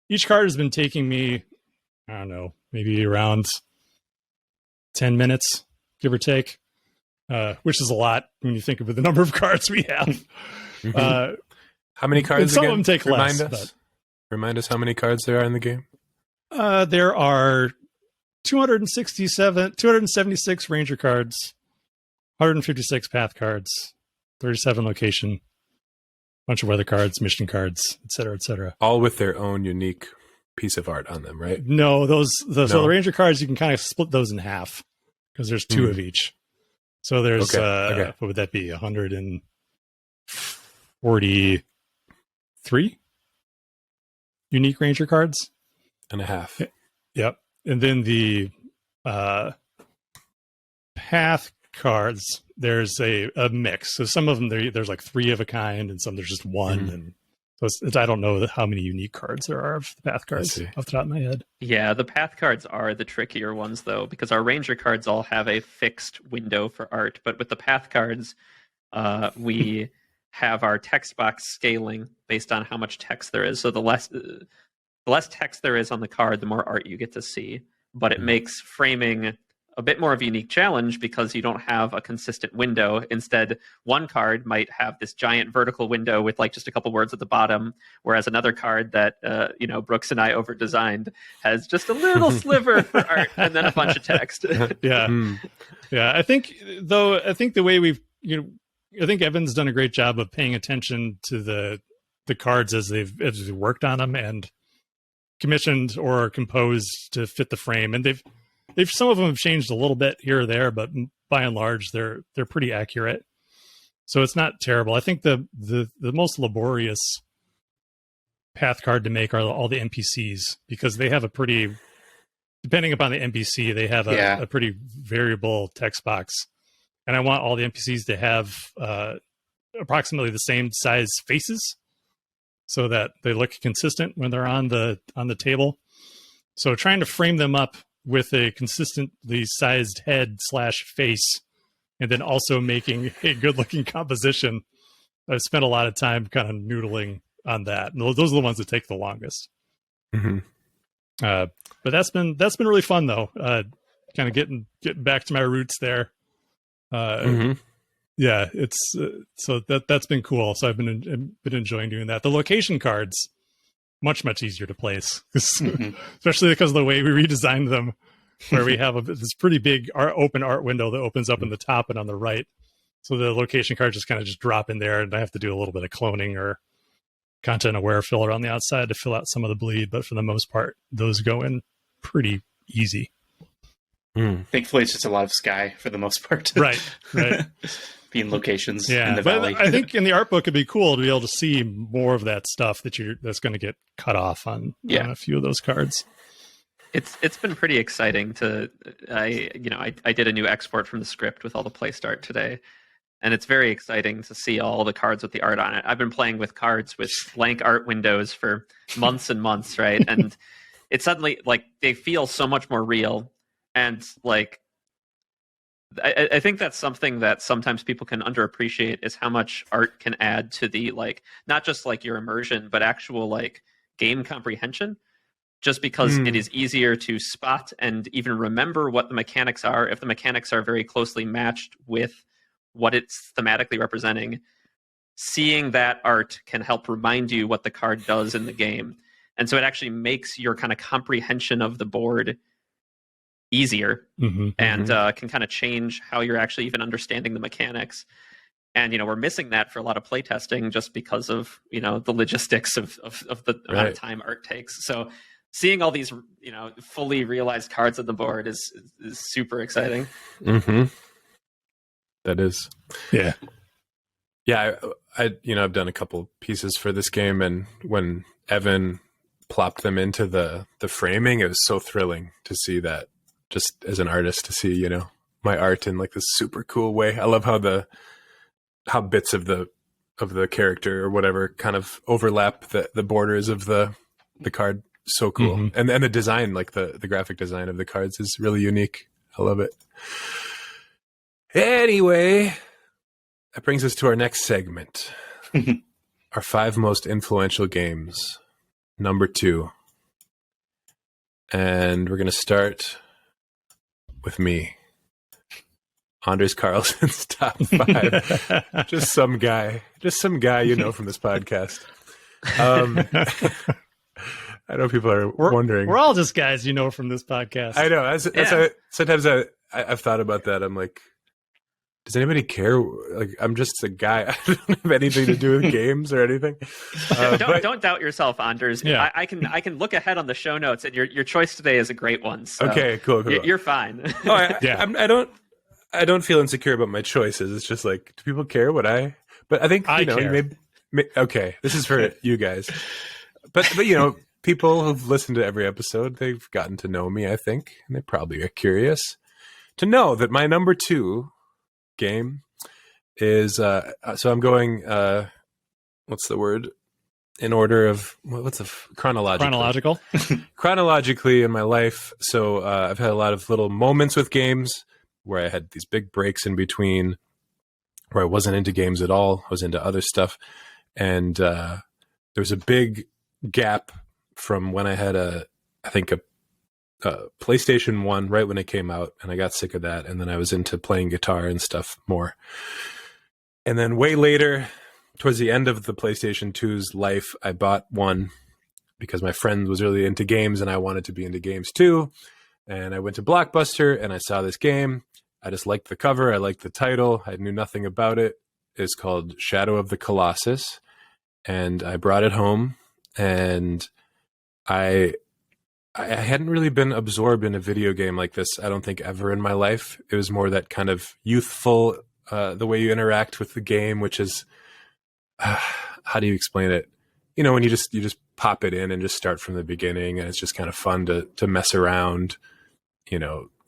each card has been taking me, I don't know, maybe around 10 minutes, give or take, which is a lot when you think of the number of cards we have. How many cards? Some again? of them take less. Remind us how many cards there are in the game. There are 276 Ranger cards, 156 Path cards, 37 Location, bunch of weather cards, mission cards, etc., etc. All with their own unique piece of art on them, right? No, so the Ranger cards, you can kind of split those in half because there's two of each. So there's what would that be? 143 unique Ranger cards and a half. Yep. And then the Path cards, there's a mix. So some of them there's like 3 of a kind, and some there's just one. And so I don't know how many unique cards there are of the Path cards off the top of my head. Yeah, the Path cards are the trickier ones, though, because our Ranger cards all have a fixed window for art. But with the Path cards, we have our text box scaling based on how much text there is. So the less text there is on the card, the more art you get to see. But it makes framing a bit more of a unique challenge because you don't have a consistent window. Instead, one card might have this giant vertical window with like just a couple words at the bottom, whereas another card that Brooks and I over-designed has just a little sliver for art and then a bunch of text. Yeah. I think the way I think Evan's done a great job of paying attention to the cards as they've worked on them and commissioned or composed to fit the frame. And they've some of them have changed a little bit here or there, but by and large they're pretty accurate. So it's not terrible. I think the most laborious Path card to make are all the NPCs, because they have a pretty, depending upon the NPC, they have a pretty variable text box. and I want all the NPCs to have approximately the same size faces, so that they look consistent when they're on the table. So trying to frame them up with a consistently sized head/face, and then also making a good-looking composition. I've spent a lot of time kind of noodling on that. And those are the ones that take the longest. Mm-hmm. But that's been really fun though. Kind of getting back to my roots there. Yeah, it's so that's been cool. So I've been enjoying doing that. The location cards much easier to place, especially because of the way we redesigned them, where we have this pretty big open art window that opens up in the top and on the right. So the location cards just kind of drop in there, and I have to do a little bit of cloning or content aware filler on the outside to fill out some of the bleed. But for the most part, those go in pretty easy. Thankfully, it's just a lot of sky for the most part. Right. Being locations in the but valley. I think in the art book, it'd be cool to be able to see more of that stuff that's going to get cut off on a few of those cards. It's been pretty exciting I did a new export from the script with all the play start today, and it's very exciting to see all the cards with the art on it. I've been playing with cards with blank art windows for months and months, right? And it's suddenly like they feel so much more real, and like I think that's something that sometimes people can underappreciate, is how much art can add to the, like, not just like your immersion, but actual like game comprehension. Just because it is easier to spot and even remember what the mechanics are if the mechanics are very closely matched with what it's thematically representing. Seeing that art can help remind you what the card does in the game. And so it actually makes your kind of comprehension of the board easier and can kind of change how you're actually even understanding the mechanics. And, we're missing that for a lot of playtesting just because of, the logistics of the amount of time art takes. So seeing all these, fully realized cards on the board is super exciting. That is. Yeah. Yeah. I've done a couple pieces for this game, and when Evan plopped them into the framing, it was so thrilling to see that, just as an artist, to see, my art in like this super cool way. I love how bits of the character or whatever kind of overlap the borders of the card. So cool. And the design, like the graphic design of the cards, is really unique. I love it. Anyway, that brings us to our next segment. Our 5 most influential games. Number 2. And we're going to start with me. Anders Carlson's top 5. Just some guy from this podcast. I know people are wondering. We're all just guys from this podcast. I know. Sometimes I've thought about that. I'm like, does anybody care? Like, I'm just a guy. I don't have anything to do with games or anything. Don't doubt yourself, Anders. Yeah. I can look ahead on the show notes, and your choice today is a great one. So okay, cool. You're fine. I don't feel insecure about my choices. It's just like, do people care what I? But I think care. Okay, this is for you guys. But people who've listened to every episode, they've gotten to know me, I think, and they probably are curious to know that my number 2 game is, so I'm going, what's the word? In order of, what's the chronological? Chronologically in my life. So I've had a lot of little moments with games where I had these big breaks in between, where I wasn't into games at all. I was into other stuff. And there was a big gap from when I had a PlayStation 1 right when it came out, and I got sick of that, and then I was into playing guitar and stuff more. And then way later, towards the end of the PlayStation 2's life, I bought one because my friend was really into games and I wanted to be into games too. And I went to Blockbuster and I saw this game. I just liked the cover. I liked the title. I knew nothing about it. It's called Shadow of the Colossus. And I brought it home, and I hadn't really been absorbed in a video game like this, I don't think, ever in my life. It was more that kind of youthful, the way you interact with the game, which is, how do you explain it? When you just pop it in and just start from the beginning, and it's just kind of fun to mess around,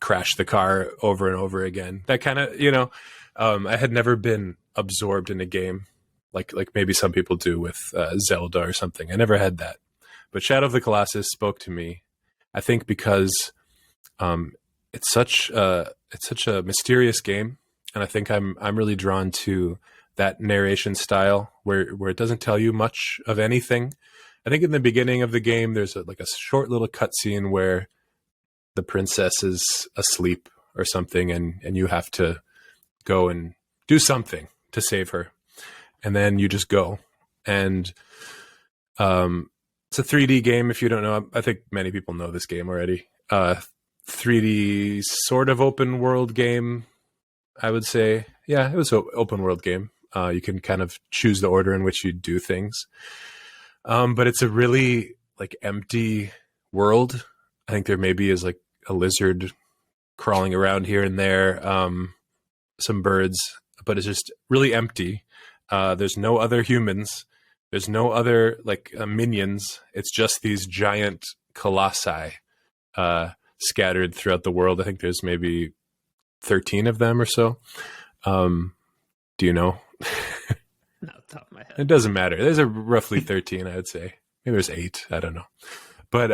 crash the car over and over again. That kind of, I had never been absorbed in a game like maybe some people do with Zelda or something. I never had that. But Shadow of the Colossus spoke to me, I think because it's such a mysterious game, and I think I'm really drawn to that narration style where it doesn't tell you much of anything. I think in the beginning of the game, there's a short little cutscene where the princess is asleep or something, and you have to go and do something to save her, and then you just go. And it's a 3D game. If you don't know, I think many people know this game already. 3D sort of open world game, I would say. Yeah, it was an open world game. You can kind of choose the order in which you do things. But it's a really empty world. I think there maybe is a lizard crawling around here and there, some birds, but it's just really empty. There's no other humans. There's no other minions. It's just these giant colossi scattered throughout the world. I think there's maybe 13 of them or so. Do you know? Not off the top of my head. It doesn't matter. There's a roughly 13, I would say. Maybe there's 8. I don't know. But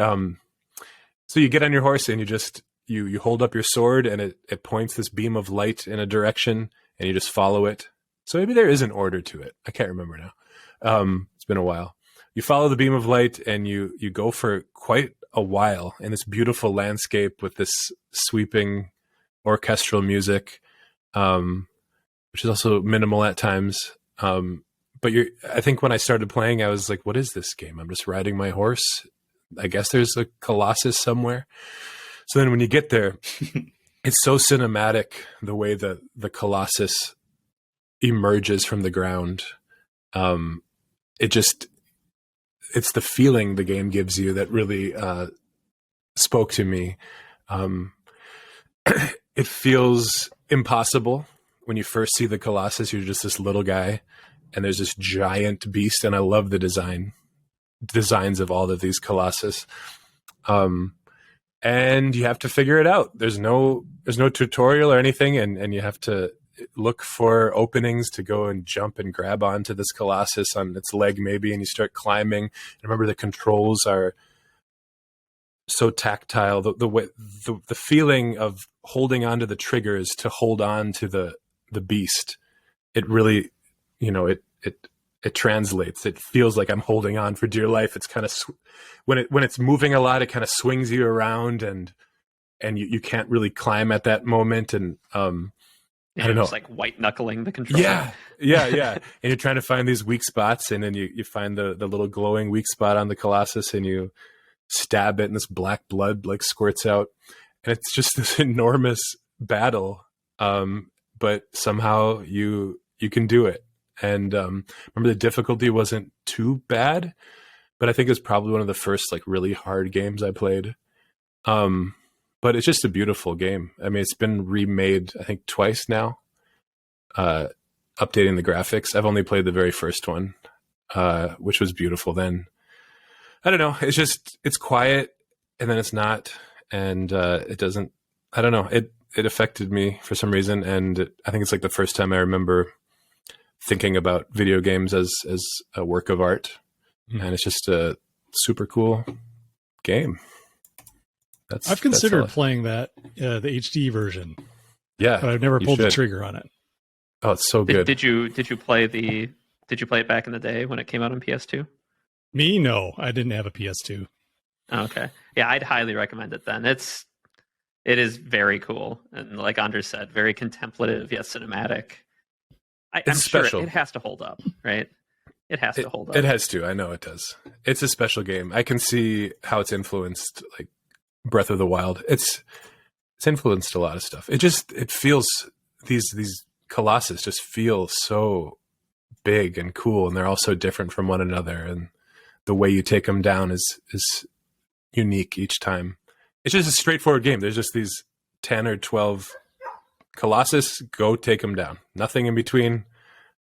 so you get on your horse and you just you hold up your sword and it points this beam of light in a direction and you just follow it. So maybe there is an order to it. I can't remember now. It's been a while. You follow the beam of light and you go for quite a while in this beautiful landscape with this sweeping orchestral music, which is also minimal at times. But I think when I started playing, I was like, what is this game? I'm just riding my horse. I guess there's a colossus somewhere. So then when you get there, it's so cinematic, the way the colossus emerges from the ground. It's the feeling the game gives you that really spoke to me. It feels impossible when you first see the colossus. You're just this little guy and there's this giant beast, and I love the designs of all of these colossus. And you have to figure it out. There's no tutorial or anything, and you have to look for openings to go and jump and grab onto this colossus on its leg maybe, and you start climbing. And remember, the controls are so tactile. The feeling of holding onto the triggers to hold on to the beast, it really, it translates. It feels like I'm holding on for dear life. It's kind of when it's moving a lot, it kind of swings you around, and you can't really climb at that moment. And I don't know, it's like white knuckling the controller. Yeah. And you're trying to find these weak spots, and then you find the little glowing weak spot on the colossus, and you stab it, and this black blood squirts out, and it's just this enormous battle. But somehow you can do it. And remember, the difficulty wasn't too bad, but I think it was probably one of the first really hard games I played. But it's just a beautiful game. I mean, it's been remade, I think, twice now, updating the graphics. I've only played the very first one, which was beautiful then. I don't know. It's quiet, and then it's not, and it doesn't. I don't know. It affected me for some reason, and I think it's the first time I remember thinking about video games as a work of art, and it's just a super cool game. I've considered playing that the HD version. Yeah, but I've never pulled the trigger on it. Oh, it's so good. Did you play it back in the day when it came out on PS2? Me, no, I didn't have a PS2. Okay, yeah, I'd highly recommend it. Then it is very cool, and like Anders said, very contemplative yet cinematic. I'm special. Sure it has to hold up, right? It has to hold up. It has to. I know it does. It's a special game. I can see how it's influenced Breath of the Wild. It's influenced a lot of stuff. It feels these colossus just feel so big and cool, and they're all so different from one another, and the way you take them down is unique each time. It's just a straightforward game. There's just these 10 or 12 colossus, go take them down. Nothing in between.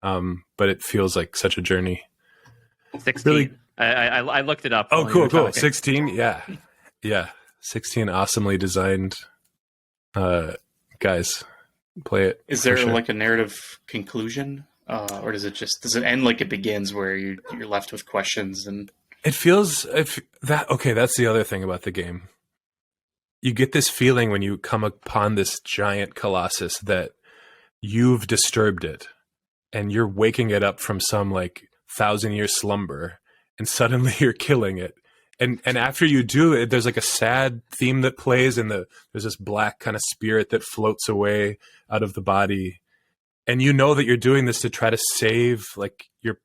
But it feels like such a journey. 16. Really? I looked it up. Oh, cool. 16. Yeah. 16 awesomely designed guys. Play it. Is there like a narrative conclusion, or does it end like it begins, where you're left with questions and? It feels that's the other thing about the game. You get this feeling when you come upon this giant colossus that you've disturbed it, and you're waking it up from some like 1,000-year slumber, and suddenly you're killing it. And after you do it, there's like a sad theme that plays, and there's this black kind of spirit that floats away out of the body. And you know that you're doing this to try to save like your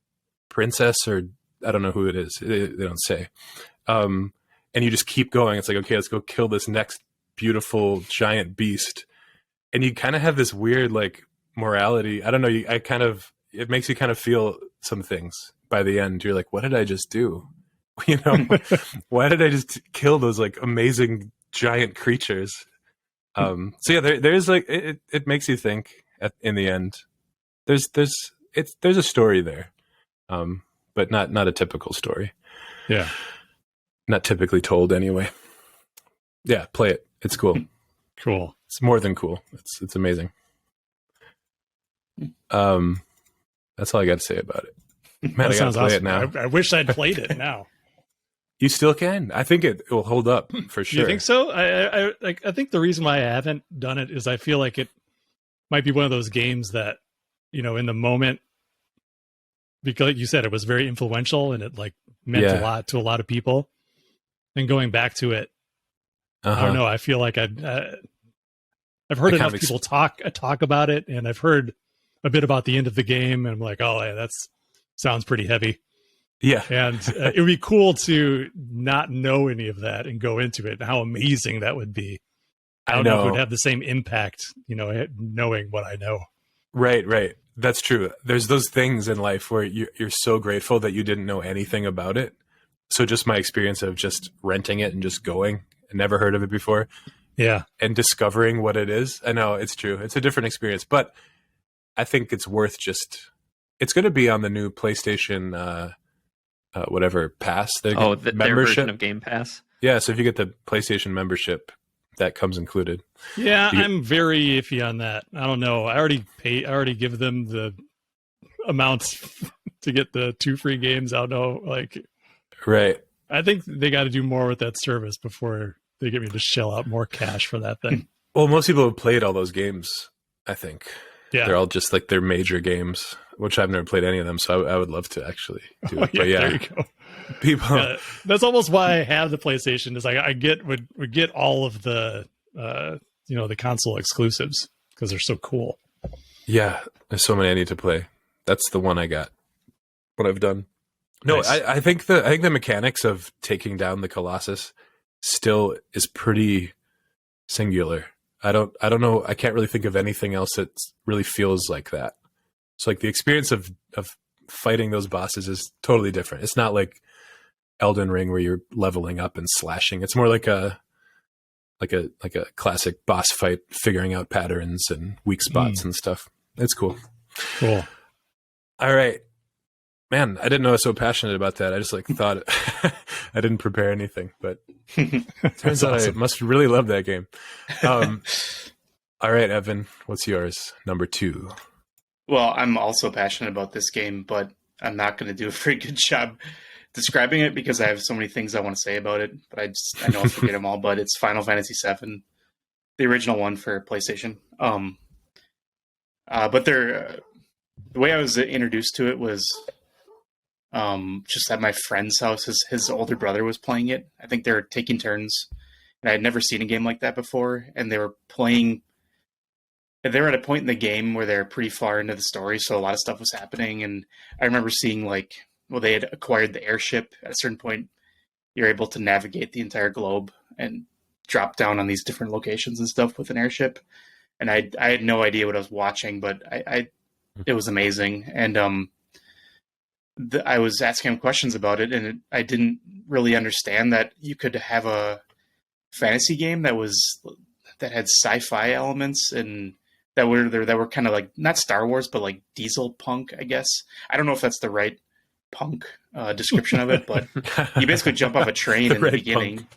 princess, or I don't know who it is. They don't say. And you just keep going. It's like, okay, let's go kill this next beautiful giant beast. And you kind of have this weird like morality. I don't know. It makes you kind of feel some things by the end. You're like, what did I just do? You know, why did I just kill those like amazing giant creatures? So yeah, there's like it makes you think in the end. There's a story there, but not a typical story. Yeah, not typically told anyway. Yeah, play it. It's cool. Cool. It's more than cool. It's amazing. That's all I got to say about it. Man, that I gotta play awesome. it now. I wish I'd played it now. You still can. I think it will hold up for sure. You think so? I think the reason why I haven't done it is I feel like it might be one of those games that, you know, in the moment, because like you said, it was very influential and it like meant a lot to a lot of people. And going back to it, I don't know. I feel like I've heard enough people talk about it, and I've heard a bit about the end of the game, and I'm like, oh, yeah, that sounds pretty heavy. Yeah. And it would be cool to not know any of that and go into it, and how amazing that would be. I don't know if it would have the same impact, you know, knowing what I know. Right. That's true. There's those things in life where you're so grateful that you didn't know anything about it. So just my experience of just renting it and just going, I never heard of it before. Yeah. And discovering what it is. I know it's true. It's a different experience, but I think it's worth it's going to be on the new PlayStation, whatever pass. Their version of Game Pass. Yeah. So if you get the PlayStation membership, that comes included. Yeah. I'm very iffy on that. I don't know. I already give them the amounts to get the 2 free games. I don't know. Like, right. I think they got to do more with that service before they get me to shell out more cash for that thing. Well, most people have played all those games, I think. Yeah. They're all just like their major games, which I've never played any of them, so I would love to actually do it. But yeah, there you go. People, that's almost why I have the PlayStation. Is like I would get all of the the console exclusives because they're so cool. Yeah, there's so many I need to play. That's the one I got. What I've done. No, nice. I think the mechanics of taking down the Colossus still is pretty singular. I don't know. I can't really think of anything else that really feels like that. So like the experience of fighting those bosses is totally different. It's not like Elden Ring where you're leveling up and slashing. It's more like a classic boss fight, figuring out patterns and weak spots and stuff. It's cool. Cool. All right. Man, I didn't know I was so passionate about that. I just like thought I didn't prepare anything, but turns out awesome. I must really love that game. All right, Evan, what's yours? Number 2. Well, I'm also passionate about this game, but I'm not going to do a very good job describing it because I have so many things I want to say about it, but I know I'll forget them all, but it's Final Fantasy VII, the original one for PlayStation. But the way I was introduced to it was just at my friend's house. His older brother was playing it. I think they were taking turns, and I had never seen a game like that before, and they were playing. They were at a point in the game where they're pretty far into the story, so a lot of stuff was happening, and I remember seeing they had acquired the airship. At a certain point, you're able to navigate the entire globe and drop down on these different locations and stuff with an airship. And I had no idea what I was watching, but it was amazing. And I was asking him questions about it, and I didn't really understand that you could have a fantasy game that had sci-fi elements and that were kind of like not Star Wars, but like diesel punk, I guess. I don't know if that's the right punk description of it, but you basically jump off a train in the beginning. Punk.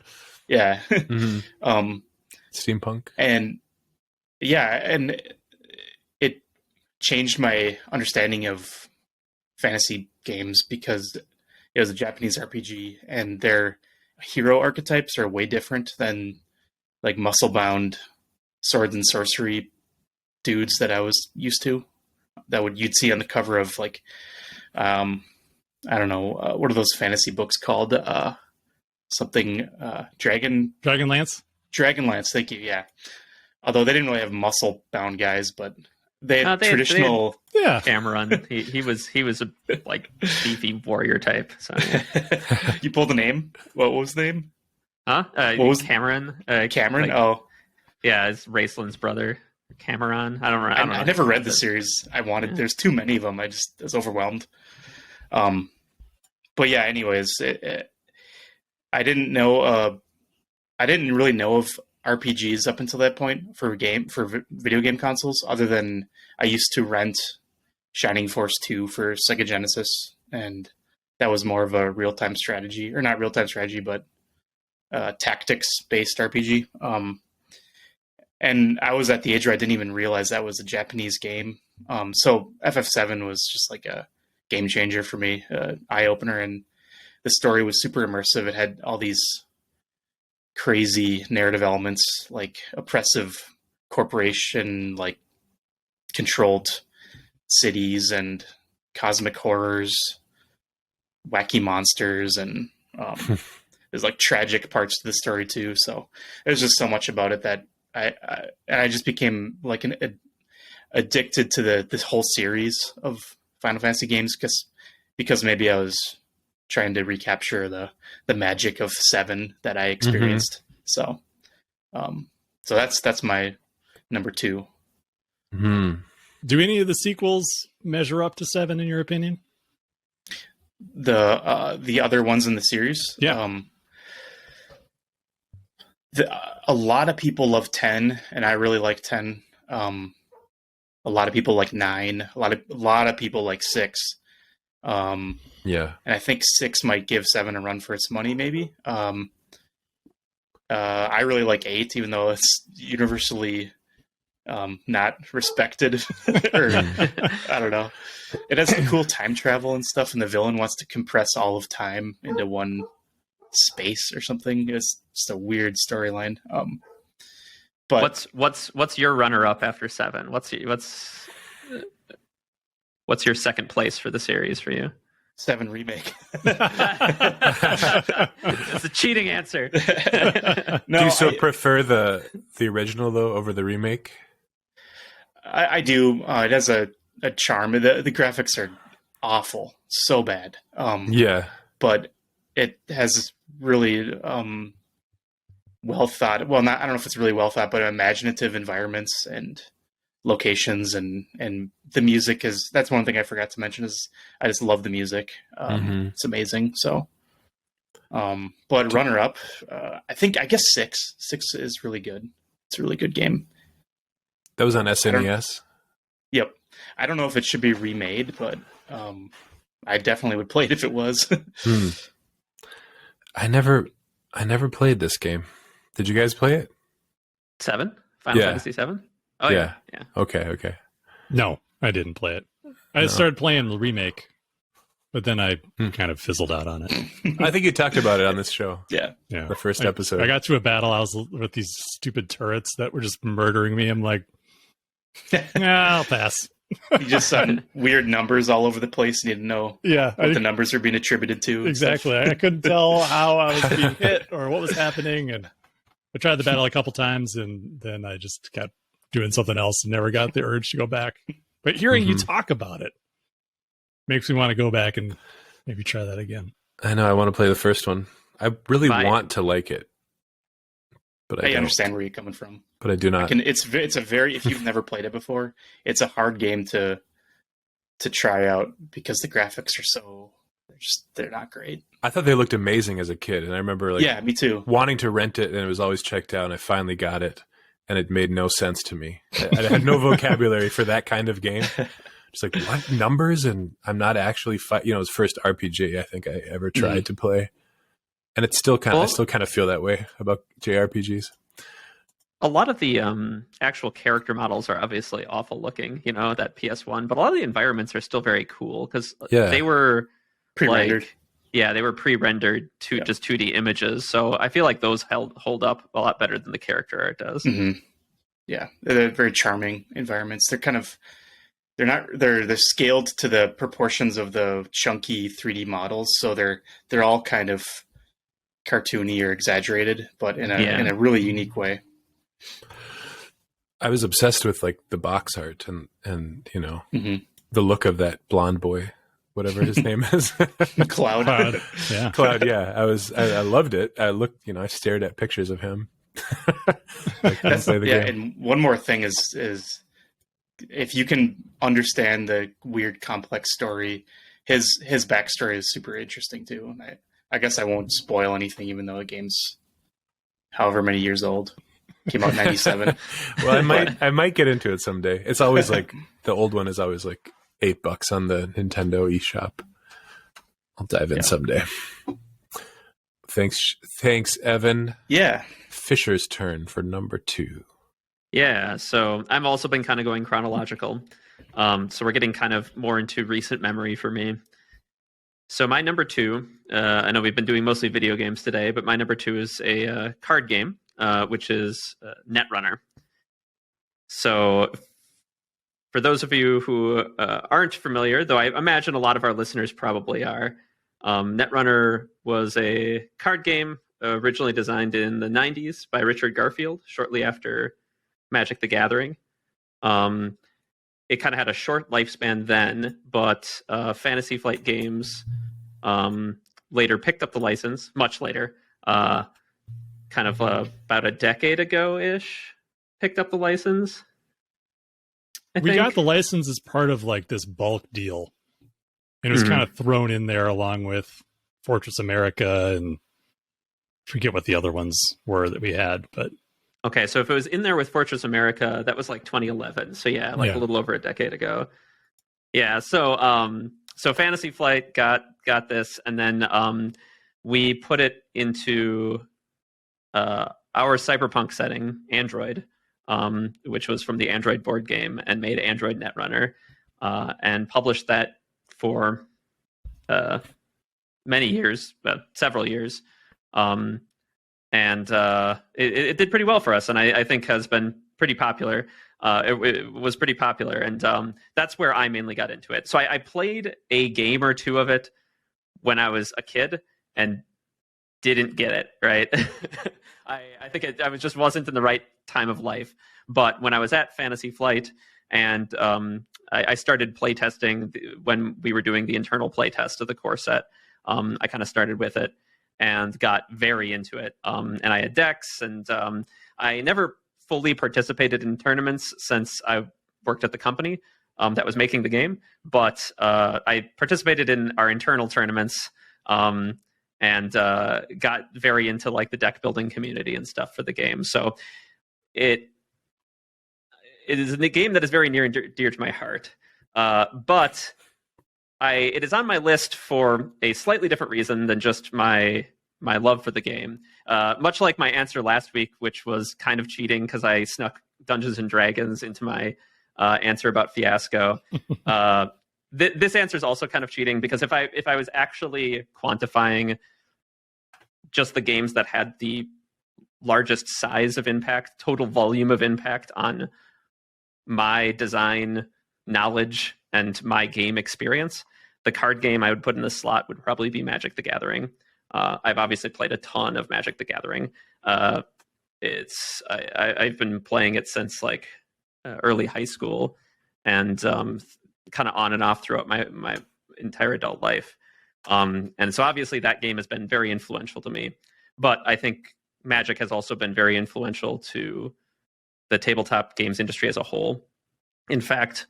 Yeah. Mm-hmm. Steampunk. And yeah, and changed my understanding of fantasy games because it was a Japanese RPG and their hero archetypes are way different than like muscle-bound swords and sorcery dudes that I was used to. You'd see on the cover of like, I don't know, what are those fantasy books called? Dragonlance. Dragonlance. Thank you. Yeah. Although they didn't really have muscle-bound guys, but they had traditional. Yeah. Cameron. He was a like beefy warrior type. So yeah. You pulled a name. What was the name? Huh? What was Cameron? Cameron? Like, yeah, it's Raceland's brother, Cameron. I don't know. I never read the series. I wanted. Yeah. There's too many of them. I was overwhelmed. But yeah. Anyways, I didn't know. I didn't really know of RPGs up until that point for video game consoles. Other than I used to rent Shining Force 2 for Sega Genesis, and that was more of a real-time strategy, or not real-time strategy, but tactics-based RPG. And I was at the age where I didn't even realize that was a Japanese game. So FF7 was just like a game changer for me, eye-opener, and the story was super immersive. It had all these crazy narrative elements, like oppressive corporation, like controlled cities and cosmic horrors, wacky monsters, and there's like tragic parts to the story too. So there's just so much about it that I just became like addicted to this whole series of Final Fantasy games because maybe I was trying to recapture the magic of 7 that I experienced. So that's my number 2. Do any of the sequels measure up to 7 in your opinion? The other ones in the series? Yeah. A lot of people love 10, and I really like 10. A lot of people like 9. A lot of people like 6. Yeah, and I think 6 might give 7 a run for its money. Maybe. I really like 8, even though it's universally not respected. Or I don't know. It has some cool time travel and stuff, and the villain wants to compress all of time into one space or something. It's just a weird storyline. But what's your runner up after 7? What's your second place for the series for you? 7 remake. That's a cheating answer. No, do you prefer the original though over the remake? I do. It has a charm. The graphics are awful, so bad. Yeah, but it has really well thought. Well, I don't know if it's really well thought, but imaginative environments and locations, and the music that's one thing I forgot to mention is I just love the music. It's amazing. So, but runner up, I guess 6 is really good. It's a really good game. That was on SNES. Yep. I don't know if it should be remade, but I definitely would play it if it was. I never played this game. Did you guys play it? 7? Final Fantasy 7? Oh yeah. Okay. No, I didn't play it. I started playing the remake, but then I kind of fizzled out on it. I think you talked about it on this show. Yeah. The first episode. I got to a battle. I was with these stupid turrets that were just murdering me. I'm like, I'll pass. You just saw weird numbers all over the place. You didn't know what the numbers are being attributed to. Exactly. I couldn't tell how I was being hit or what was happening. And I tried the battle a couple times, and then I just kept doing something else and never got the urge to go back. But hearing you talk about it makes me want to go back and maybe try that again. I know. I want to play the first one. I really want to like it, but I understand where you're coming from. But I do not. It's a very, if you've never played it before, it's a hard game to try out because the graphics are they're not great. I thought they looked amazing as a kid, and I remember me too, wanting to rent it, and it was always checked out. And I finally got it, and it made no sense to me. I had no vocabulary for that kind of game. Just like, what numbers? And I'm not actually it was first RPG I think I ever tried to play, and it's still I still kind of feel that way about JRPGs. a lot of the actual character models are obviously awful looking, that PS1, but a lot of the environments are still very cool because they were Pre-rendered. They were pre-rendered to just 2D images. So I feel like those hold up a lot better than the character art does. Mm-hmm. Yeah, they're very charming environments. They're scaled to the proportions of the chunky 3D models, so they're all kind of cartoony or exaggerated, but in a really unique way. I was obsessed with like the box art and Mm-hmm. the look of that blonde boy, whatever his name is. Cloud. Yeah. Cloud, yeah. I loved it. I looked, I stared at pictures of him. Play the game. And one more thing is if you can understand the weird complex story, his backstory is super interesting too. And I guess I won't spoil anything, even though the game's however many years old. Came out in 97. Well, I might get into it someday. It's always like the old one is always like $8 on the Nintendo eShop. I'll dive in someday. Thanks, Evan. Yeah. Fisher's turn for number 2. Yeah, so I've also been kind of going chronological. So we're getting kind of more into recent memory for me. So my number 2, I know we've been doing mostly video games today, but my number 2 is a card game, which is Netrunner. So for those of you who aren't familiar, though I imagine a lot of our listeners probably are, Netrunner was a card game originally designed in the 90s by Richard Garfield, shortly after Magic the Gathering. It kind of had a short lifespan then, but Fantasy Flight Games later picked up the license, much later, kind of about a decade ago-ish, picked up the license. We got the license as part of like this bulk deal. And it was kind of thrown in there along with Fortress America and forget what the other ones were that we had, but okay, so if it was in there with Fortress America, that was like 2011. So a little over a decade ago. Yeah, so so Fantasy Flight got this, and then we put it into our Cyberpunk setting, Android, which was from the Android board game, and made Android Netrunner, and published that for many years, several years. And it did pretty well for us, and I think has been pretty popular. It was pretty popular, and that's where I mainly got into it. So I played a game or two of it when I was a kid and didn't get it, right? I think I just wasn't in the right time of life. But when I was at Fantasy Flight and I started playtesting when we were doing the internal playtest of the core set, I kind of started with it and got very into it. And I had decks, and I never fully participated in tournaments since I worked at the company that was making the game. But I participated in our internal tournaments and got very into like the deck building community and stuff for the game. So it is a game that is very near and dear to my heart. But it is on my list for a slightly different reason than just my love for the game. Much like my answer last week, which was kind of cheating because I snuck Dungeons and Dragons into my answer about Fiasco. This answer is also kind of cheating because if I was actually quantifying just the games that had the largest size of impact, total volume of impact on my design knowledge and my game experience, the card game I would put in the slot would probably be Magic the Gathering. I've obviously played a ton of Magic the Gathering. I've been playing it since like early high school, and kind of on and off throughout my entire adult life. And so obviously that game has been very influential to me. But I think Magic has also been very influential to the tabletop games industry as a whole. In fact,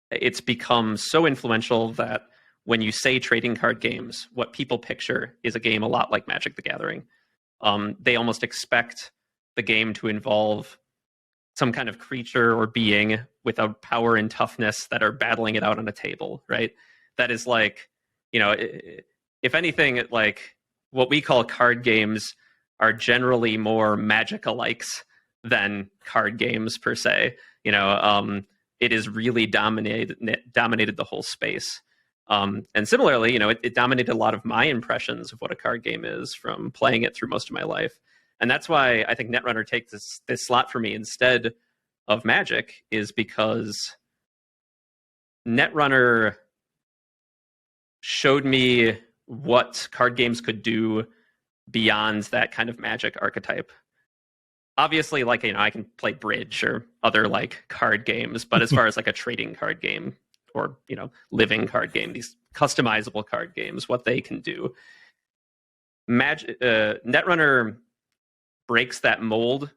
it's become so influential that when you say trading card games, what people picture is a game a lot like Magic the Gathering. They almost expect the game to involve some kind of creature or being with a power and toughness that are battling it out on a table, right? That is like, if anything, like what we call card games are generally more Magic-alikes than card games per se. It has really dominated the whole space. And similarly, it dominated a lot of my impressions of what a card game is from playing it through most of my life. And that's why I think Netrunner takes this slot for me instead of Magic, is because Netrunner showed me what card games could do beyond that kind of Magic archetype. Obviously, I can play bridge or other card games, but as far as a trading card game or living card game, these customizable card games, what they can do, Netrunner breaks that mold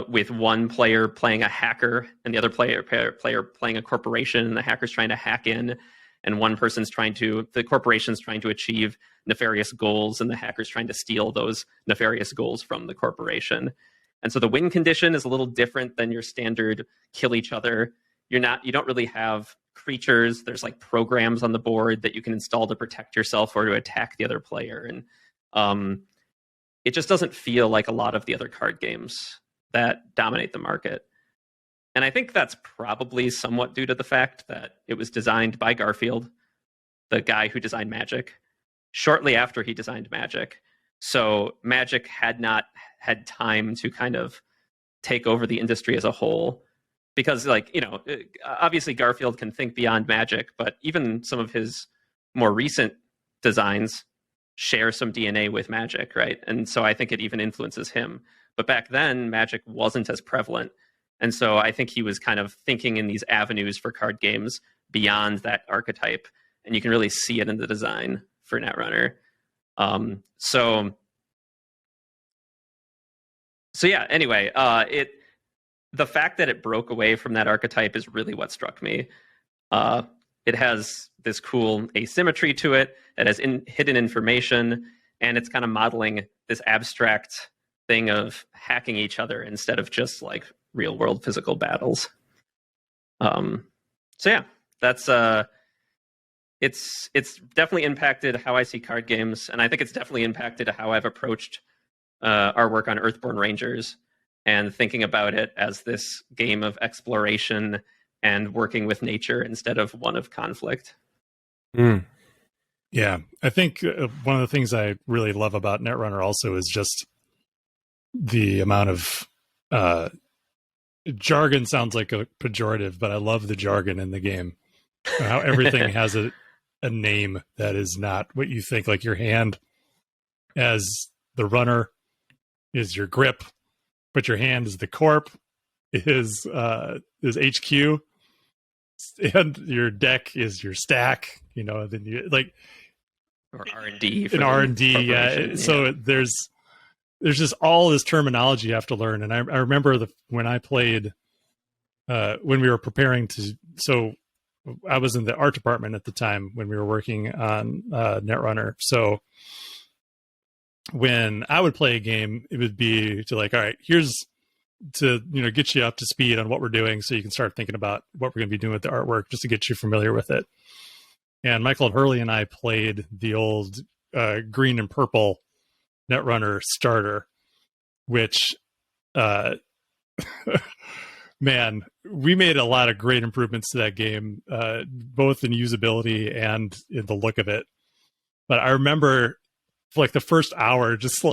with one player playing a hacker and the other player playing a corporation, and the hacker's trying to hack in, and the corporation's trying to achieve nefarious goals, and the hacker's trying to steal those nefarious goals from the corporation. And so the win condition is a little different than your standard kill each other. You don't really have creatures. There's programs on the board that you can install to protect yourself or to attack the other player. And it just doesn't feel like a lot of the other card games that dominate the market. And I think that's probably somewhat due to the fact that it was designed by Garfield, the guy who designed Magic, shortly after he designed Magic. So Magic had not had time to kind of take over the industry as a whole, because obviously Garfield can think beyond Magic, but even some of his more recent designs share some DNA with Magic, right? And so I think it even influences him. But back then, Magic wasn't as prevalent. And so I think he was kind of thinking in these avenues for card games beyond that archetype. And you can really see it in the design for Netrunner. So yeah, anyway, the fact that it broke away from that archetype is really what struck me. It has this cool asymmetry to it. It has hidden information, and it's kind of modeling this abstract thing of hacking each other instead of just real world physical battles. So yeah, that's it's definitely impacted how I see card games, and I think it's definitely impacted how I've approached our work on Earthborne Rangers, and thinking about it as this game of exploration and working with nature instead of one of conflict. Yeah, I think one of the things I really love about Netrunner also is just the amount of jargon. Sounds like a pejorative, but I love the jargon in the game. How everything has a name that is not what you think. Like your hand as the runner is your grip, but your hand is the corp, is HQ, and your deck is your stack. Then you or R&D. An R&D, yeah. So there's just all this terminology you have to learn. And I remember when I played, when we were preparing to. So I was in the art department at the time when we were working on Netrunner. So when I would play a game, it would be to all right, here's to get you up to speed on what we're doing, so you can start thinking about what we're going to be doing with the artwork, just to get you familiar with it. And Michael Hurley and I played the old green and purple Netrunner starter, which man, we made a lot of great improvements to that game, both in usability and in the look of it. But I remember for the first hour, just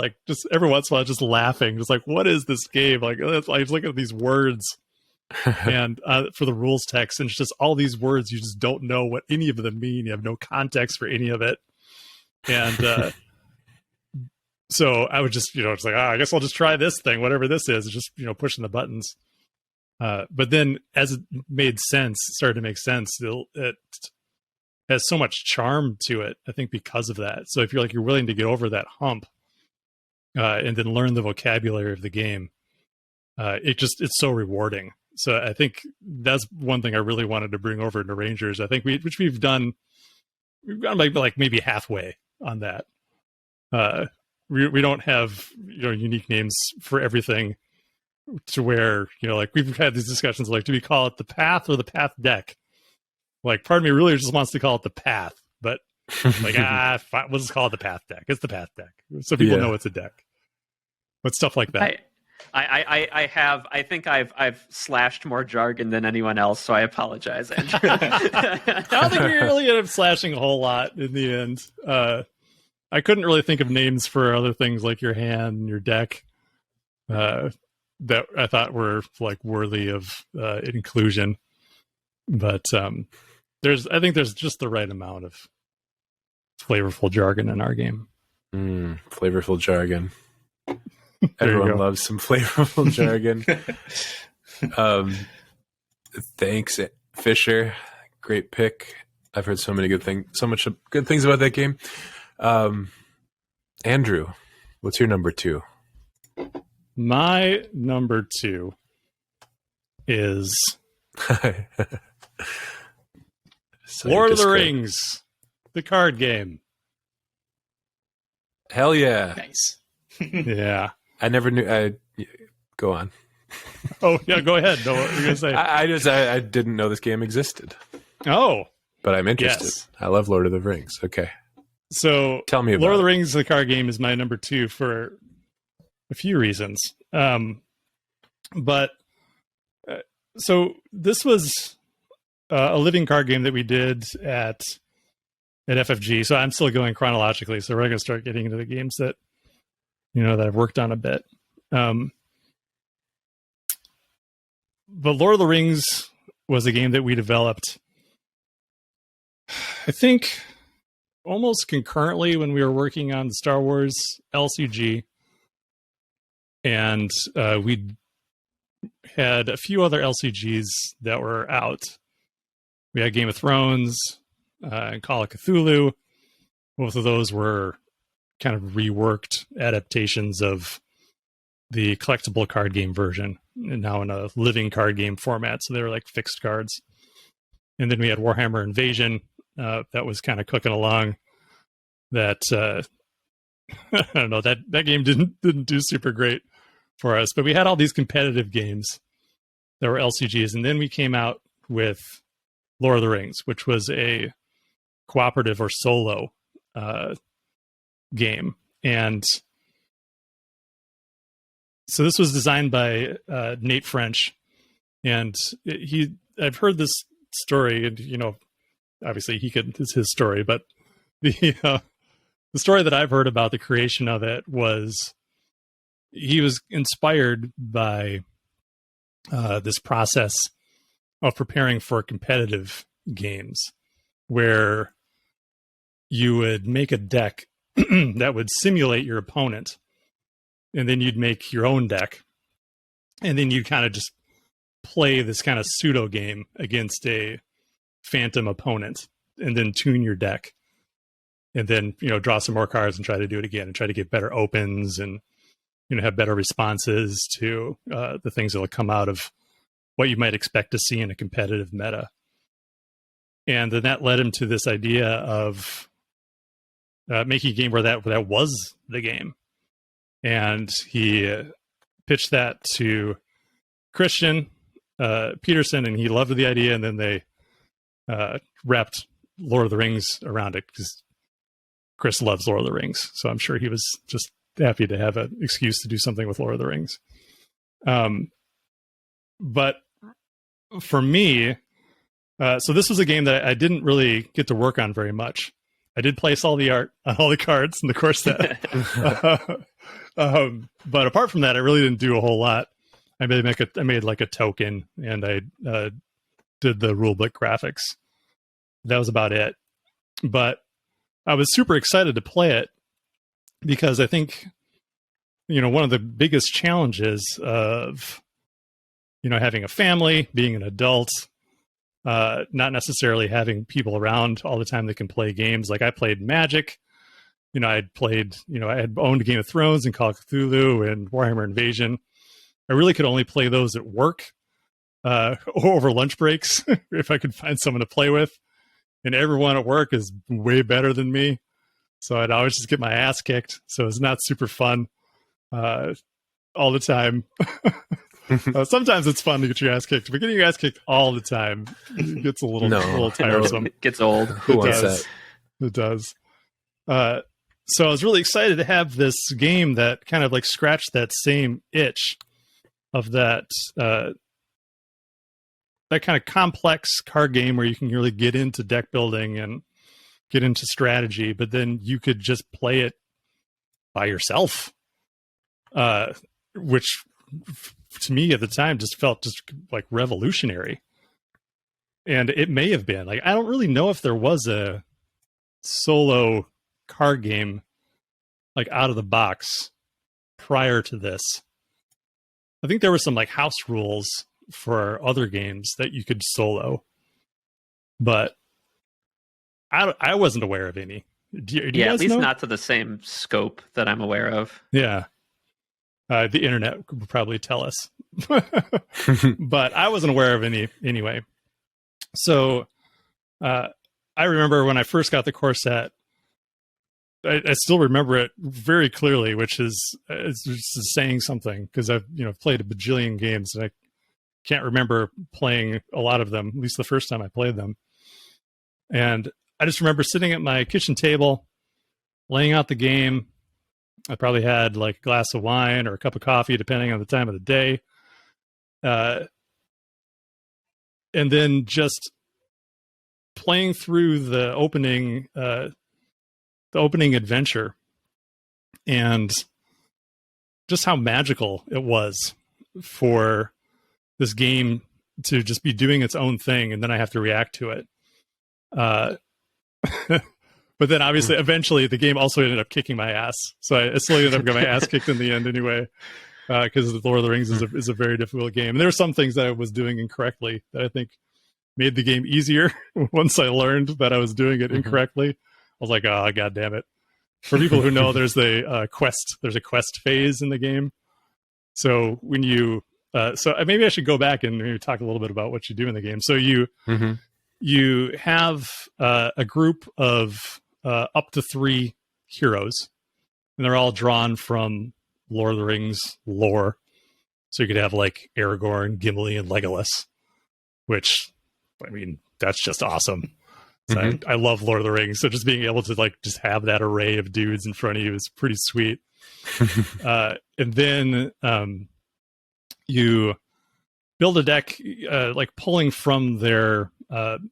every once in a while, just laughing, just what is this game? I was looking at these words and for the rules text, and it's just all these words you just don't know what any of them mean. You have no context for any of it, and so I would just it's I guess I'll just try this thing, whatever this is, just pushing the buttons. But then as it made sense, it started to make sense. It has so much charm to it, I think, because of that. So if you're willing to get over that hump and then learn the vocabulary of the game, it's so rewarding. So I think that's one thing I really wanted to bring over into Rangers. I think we've gone maybe halfway on that. We don't have unique names for everything, to where we've had these discussions do we call it the path or the path deck? Part of me really just wants to call it the path, but we'll just call it the path deck. It's the path deck, so people know it's a deck. But stuff like that. I have. I think I've slashed more jargon than anyone else, so I apologize, Andrew. I don't think we really ended up slashing a whole lot in the end. I couldn't really think of names for other things like your hand and your deck that I thought were like worthy of inclusion. But I think there's just the right amount of flavorful jargon in our game. Flavorful jargon. Everyone loves some flavorful jargon. Thanks, Fisher. Great pick. I've heard so much good things about that game. Andrew, what's your number 2? My number 2 is Lord of the Rings, the card game. Hell yeah. Nice. Yeah. I never knew. Go on. Oh, yeah, go ahead. No, what were you going to say? I didn't know this game existed. Oh. But I'm interested. Yes. I love Lord of the Rings. Okay. So tell me about Lord of the Rings, the card game, is my number 2 for a few reasons. So this was a living card game that we did at FFG. So I'm still going chronologically. So we're going to start getting into the games that that I've worked on a bit. But Lord of the Rings was a game that we developed, I think, almost concurrently when we were working on the Star Wars LCG. And we had a few other LCGs that were out. We had Game of Thrones and Call of Cthulhu. Both of those were kind of reworked adaptations of the collectible card game version, and now in a living card game format. So they were like fixed cards. And then we had Warhammer Invasion that was kind of cooking along. That I don't know, that game didn't do super great for us, but we had all these competitive games that were LCGs, and then we came out with Lord of the Rings, which was a cooperative or solo game. And so this was designed by Nate French, and I've heard this story, and obviously it's his story, but the story that I've heard about the creation of it was he was inspired by this process of preparing for competitive games, where you would make a deck that would simulate your opponent, and then you'd make your own deck, and then you'd kind of just play this kind of pseudo game against a phantom opponent, and then tune your deck, and then draw some more cards and try to do it again and try to get better opens and have better responses to the things that will come out of what you might expect to see in a competitive meta. And then that led him to this idea of making a game where that was the game. And he pitched that to Christian Peterson, and he loved the idea. And then they wrapped Lord of the Rings around it, because Chris loves Lord of the Rings. So I'm sure he was just happy to have an excuse to do something with Lord of the Rings. But for me, so this was a game that I didn't really get to work on very much. I did place all the art on all the cards in the core set. But apart from that, I really didn't do a whole lot. I made like a token, and I did the rulebook graphics. That was about it. But I was super excited to play it, because I think, one of the biggest challenges of, having a family, being an adult, not necessarily having people around all the time that can play games. Like I played Magic, I had owned Game of Thrones and Call of Cthulhu and Warhammer Invasion. I really could only play those at work or over lunch breaks if I could find someone to play with. And everyone at work is way better than me, so I'd always just get my ass kicked. So it's not super fun all the time. Sometimes it's fun to get your ass kicked, but getting your ass kicked all the time gets a little tiresome. It gets old. Who wants that? It does. So I was really excited to have this game that kind of like scratched that same itch of that that kind of complex card game where you can really get into deck building and get into strategy, but then you could just play it by yourself, which to me at the time just felt just like revolutionary. And it may have been like, I don't really know if there was a solo card game like out of the box prior to this. I think there were some like house rules for other games that you could solo, but I wasn't aware of any. Do you Yeah, guys at least know? not to the same scope that I'm aware of. Yeah. The internet could probably tell us, but I wasn't aware of any anyway. So I remember when I first got the core set, I still remember it very clearly, which is it's just saying something, because I've played a bajillion games and I can't remember playing a lot of them, at least the first time I played them. And I just remember sitting at my kitchen table, laying out the game. I probably had like a glass of wine or a cup of coffee, depending on the time of the day. And then just playing through the opening adventure, and just how magical it was for this game to just be doing its own thing, and then I have to react to it. But then obviously eventually the game also ended up kicking my ass, so I still ended up getting my ass kicked in the end anyway, because Lord of the Rings is a very difficult game, and there were some things that I was doing incorrectly that I think made the game easier once I learned that I was doing it incorrectly. I was like, oh, god damn it. For people who know, there's a quest phase in the game. So when you so maybe I should go back and maybe talk a little bit about what you do in the game. So you have a group of up to 3 heroes, and they're all drawn from Lord of the Rings lore. So you could have like Aragorn, Gimli, and Legolas, which, I mean, that's just awesome. So I love Lord of the Rings, so just being able to like just have that array of dudes in front of you is pretty sweet. And then you build a deck like pulling from their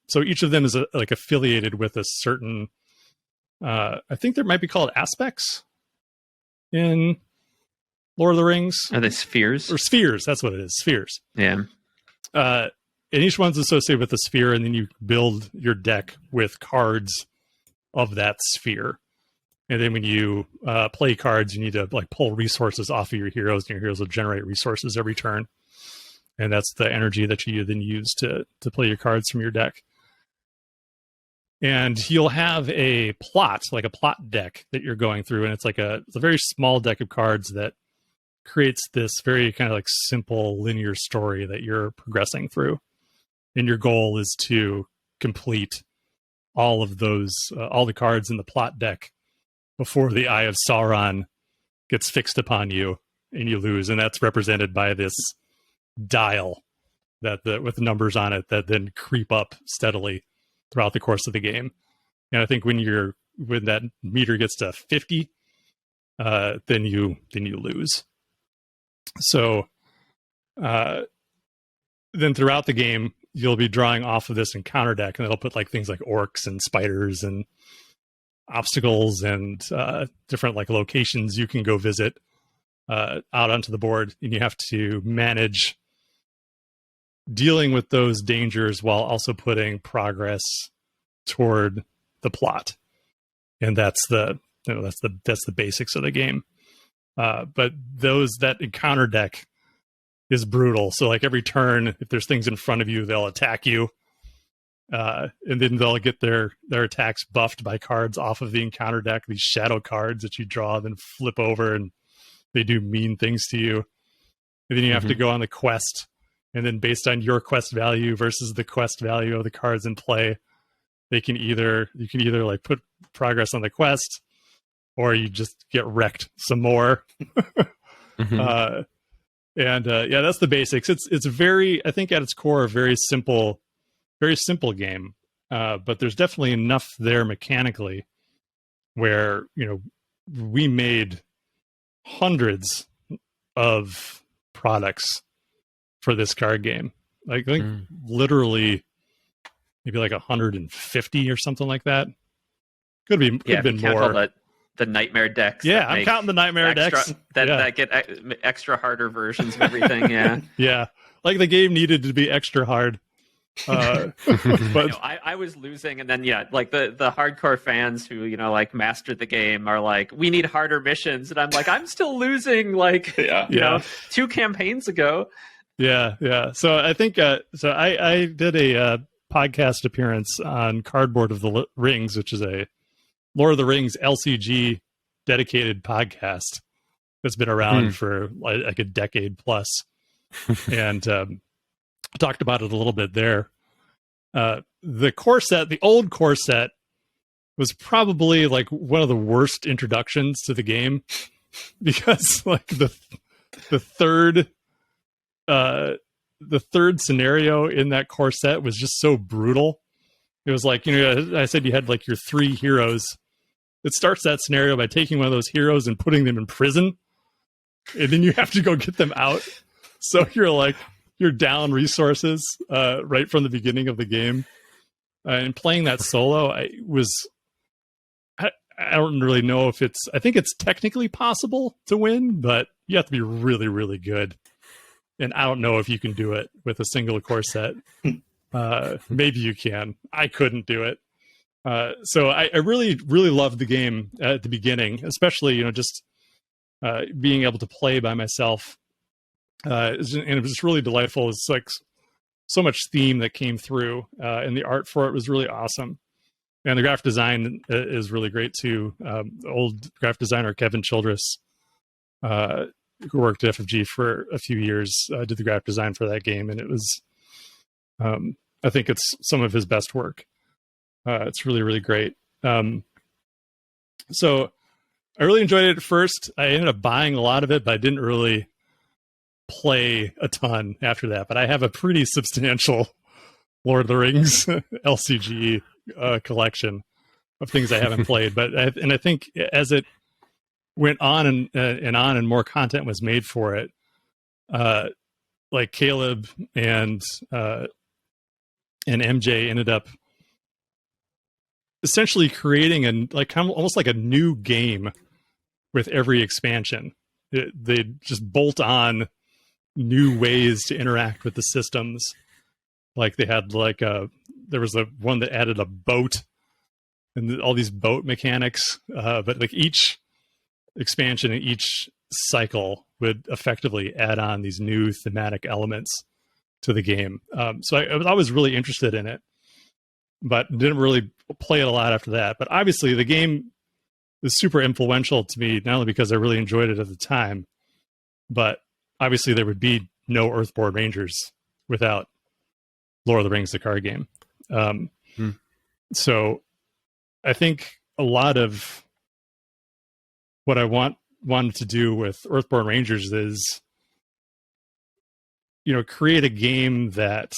so each of them is like affiliated with a certain I think there might be called aspects in Lord of the Rings. Are they spheres? Or spheres, that's what it is, spheres. Yeah. And each one's associated with a sphere, and then you build your deck with cards of that sphere. And then when you play cards, you need to like pull resources off of your heroes, and your heroes will generate resources every turn. And that's the energy that you then use to play your cards from your deck. And you'll have a plot, like a plot deck that you're going through, and it's a very small deck of cards that creates this very kind of like simple linear story that you're progressing through. And your goal is to complete all of those, all the cards in the plot deck before the Eye of Sauron gets fixed upon you and you lose. And that's represented by this dial with numbers on it that then creep up steadily throughout the course of the game. And I think when that meter gets to 50, then you lose. So then throughout the game, you'll be drawing off of this encounter deck, and it'll put like things like orcs and spiders and obstacles and different like locations you can go visit out onto the board, and you have to manage dealing with those dangers while also putting progress toward the plot. And that's the basics of the game. But that encounter deck is brutal. So like every turn, if there's things in front of you, they'll attack you. And then they'll get their attacks buffed by cards off of the encounter deck, these shadow cards that you draw, then flip over, and they do mean things to you. And then you have to go on the quest. And then based on your quest value versus the quest value of the cards in play, you can either like put progress on the quest, or you just get wrecked some more. And that's the basics. It's very, I think at its core, a very simple game. But there's definitely enough there mechanically where, we made hundreds of products for this card game. Like, I think literally maybe like 150 or something like that. Could have been more. All the nightmare decks. Yeah, I'm counting the nightmare decks that get extra harder versions of everything. Yeah, yeah. Like the game needed to be extra hard. But I was losing, and then like the hardcore fans who like mastered the game are like, we need harder missions, and I'm like, I'm still losing. Like, you know, 2 campaigns ago. Yeah. So I think I did a podcast appearance on Cardboard of the Rings, which is a Lord of the Rings LCG dedicated podcast that's been around for like a decade plus, and talked about it a little bit there. The core set, the old core set, was probably like one of the worst introductions to the game because like the third scenario in that core set was just so brutal. It was like, I said you had like your 3 heroes. It starts that scenario by taking one of those heroes and putting them in prison, and then you have to go get them out. So you're down resources right from the beginning of the game. And playing that solo, I don't really know if I think it's technically possible to win, but you have to be really, really good. And I don't know if you can do it with a single core set. Maybe you can. I couldn't do it. So I really, really loved the game at the beginning, especially, just being able to play by myself. And it was just really delightful. It's like so much theme that came through, and the art for it was really awesome. And the graphic design is really great too. Old graphic designer Kevin Childress, who worked at FFG for a few years, did the graphic design for that game, and it was, I think it's some of his best work. It's really, really great. So I really enjoyed it at first. I ended up buying a lot of it, but I didn't really play a ton after that. But I have a pretty substantial Lord of the Rings LCG collection of things I haven't played. But I think as it went on and more content was made for it, like Caleb and MJ ended up essentially creating almost like a new game with every expansion. They just bolt on new ways to interact with the systems. Like they had there was one that added a boat and all these boat mechanics, but like each expansion and each cycle would effectively add on these new thematic elements to the game. So I was really interested in it, but didn't really play it a lot after that. But obviously the game was super influential to me, not only because I really enjoyed it at the time, but obviously there would be no Earthborne Rangers without Lord of the Rings, the card game. So I think a lot of what I wanted to do with Earthborne Rangers is, create a game that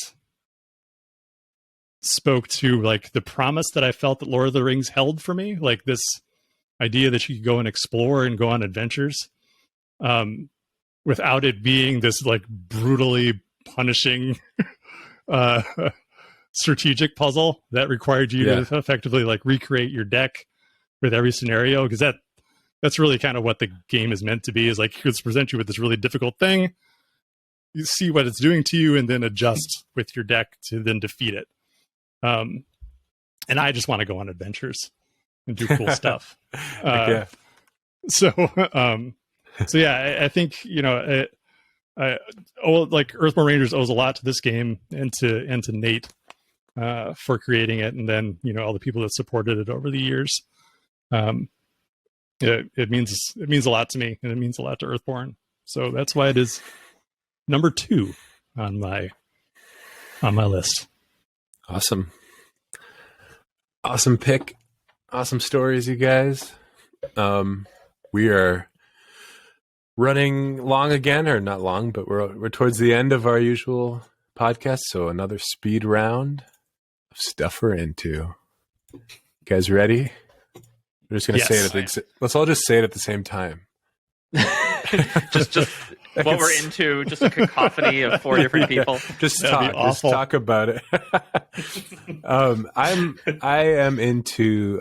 spoke to like the promise that I felt that Lord of the Rings held for me, like this idea that you could go and explore and go on adventures, without it being this like brutally punishing strategic puzzle that required you to effectively like recreate your deck with every scenario, because that's really kind of what the game is meant to be, is like it's present you with this really difficult thing, you see what it's doing to you, and then adjust with your deck to then defeat it. And I just want to go on adventures and do cool stuff. So yeah, I think like Earthborne Rangers owes a lot to this game and to Nate for creating it, and then all the people that supported it over the years. It means a lot to me, and it means a lot to Earthborne. So that's why it is number 2 on my list. Awesome pick. Awesome stories, you guys. We are running long again, or not long, but we're towards the end of our usual podcast. So another speed round of stuff we're into. You guys ready? We're just going to say it. Let's all just say it at the same time. just what we're into, just a cacophony of 4 different people. Just That'd be awful. talk about it. I am into.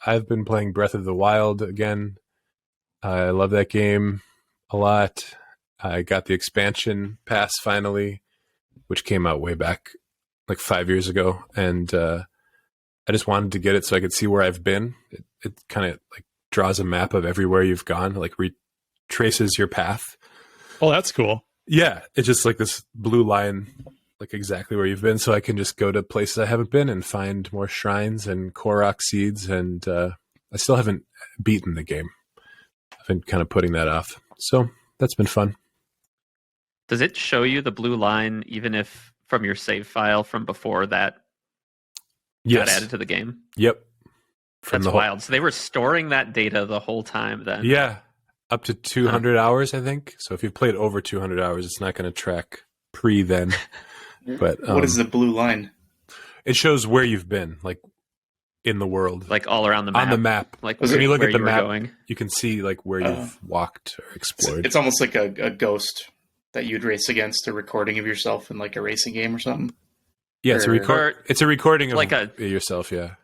I've been playing Breath of the Wild again. I love that game a lot. I got the expansion pass finally, which came out way back, like 5 years ago, and I just wanted to get it so I could see where I've been. It kind of like draws a map of everywhere you've gone, like retraces your path. Oh, that's cool. Yeah, it's just like this blue line, like exactly where you've been, so I can just go to places I haven't been and find more shrines and Korok seeds, and I still haven't beaten the game. I've been kind of putting that off. So that's been fun. Does it show you the blue line even if from your save file from before that got added to the game? Yep. That's wild. So they were storing that data the whole time then? Yeah. Up to 200 hours, I think. So if you've played over 200 hours, it's not going to track pre then. But what is the blue line? It shows where you've been, like in the world, like all around the map. On the map, like when you look at the map, going. You can see like where you've walked or explored. It's almost like a ghost that you'd race against, a recording of yourself in like a racing game or something. Yeah, it's a recording of like yourself. Yeah.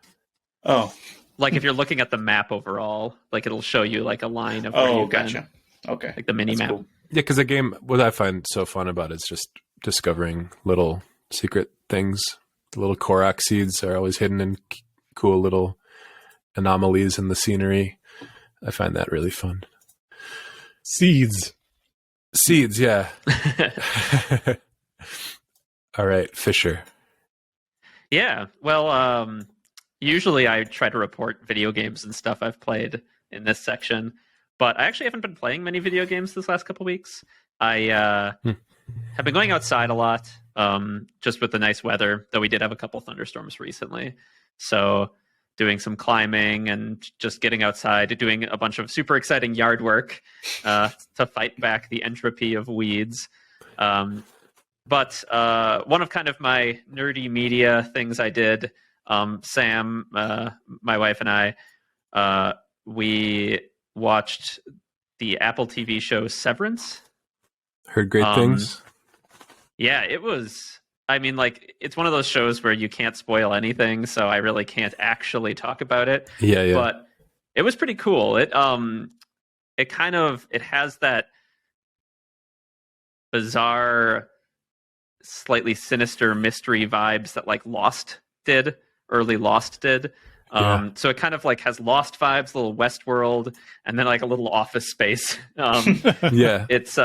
Oh. Like if you're looking at the map overall, like it'll show you like a line of where you've gotcha. been. Okay. Like the mini map. Cool. Yeah, because the game, what I find so fun about it is just discovering little secret things. The little Korok seeds are always hidden in cool little anomalies in the scenery. I find that really fun. Seeds, yeah. All right, Fisher. Yeah, well, usually I try to report video games and stuff I've played in this section, but I actually haven't been playing many video games this last couple weeks. I have been going outside a lot, just with the nice weather, though we did have a couple thunderstorms recently. So doing some climbing and just getting outside, doing a bunch of super exciting yard work to fight back the entropy of weeds. But one of kind of my nerdy media things I did, Sam, my wife and I, we watched the Apple TV show Severance. Heard great things. Yeah, it was. I mean, like, it's one of those shows where you can't spoil anything, so I really can't actually talk about it. Yeah. But it was pretty cool. It has that bizarre, slightly sinister mystery vibes that like early Lost did. So it kind of like has Lost vibes, a little Westworld, and then like a little Office Space. Yeah. It's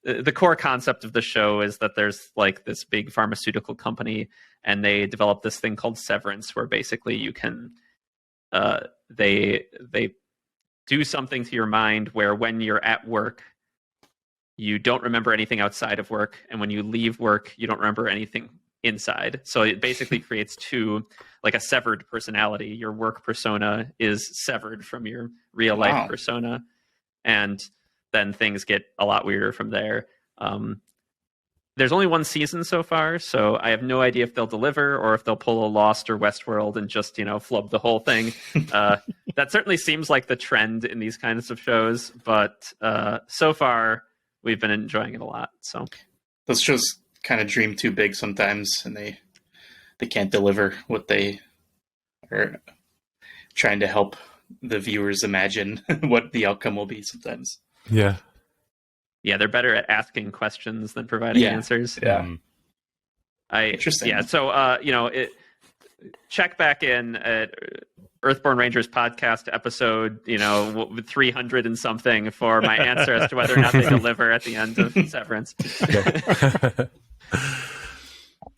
the core concept of the show is that there's like this big pharmaceutical company, and they develop this thing called Severance, where basically you can they do something to your mind where when you're at work, you don't remember anything outside of work, and when you leave work, you don't remember anything inside. So it basically creates like a severed personality. Your work persona is severed from your real life persona, and then things get a lot weirder from there. There's only one season so far, so I have no idea if they'll deliver or if they'll pull a Lost or Westworld and just, flub the whole thing. That certainly seems like the trend in these kinds of shows, but so far we've been enjoying it a lot. So those shows kind of dream too big sometimes, and they can't deliver what they are trying to help the viewers imagine what the outcome will be sometimes. Yeah, they're better at asking questions than providing answers. Yeah. Interesting. Yeah, so check back in at Earthborne Rangers podcast episode, 300 and something for my answer as to whether or not they deliver at the end of Severance. Okay.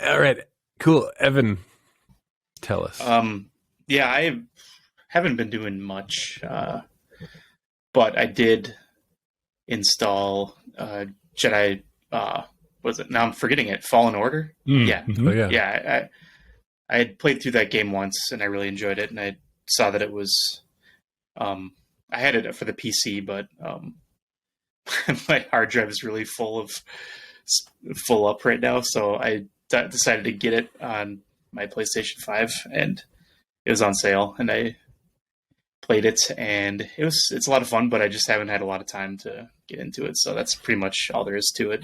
All right, cool. Evan, tell us. I haven't been doing much, but I did install Jedi. Was it? Now I'm forgetting it. Fallen Order. Yeah. Oh, yeah. Yeah. I had played through that game once, and I really enjoyed it. And I saw that it was. I had it for the PC, but my hard drive is really full up right now. So I decided to get it on my PlayStation 5, and it was on sale, and I played it, and it's a lot of fun, but I just haven't had a lot of time to get into it. So that's pretty much all there is to it.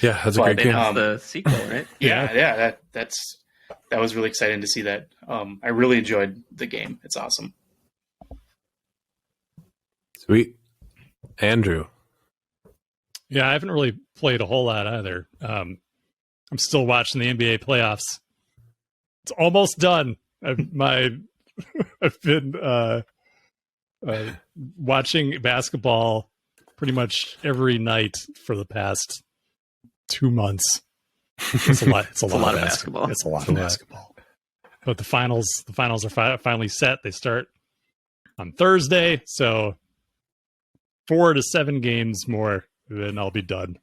Yeah, that's a great They game. announced the sequel, right? Yeah, that was really exciting to see that. I really enjoyed the game. It's awesome. Sweet. Andrew. Yeah, I haven't really played a whole lot either. I'm still watching the NBA playoffs. It's almost done. I've been watching basketball pretty much every night for the past 2 months. It's a lot. It's a lot of basketball. It's a lot of basketball. But the finals are finally set. They start on Thursday, so 4 to 7 games more, then I'll be done.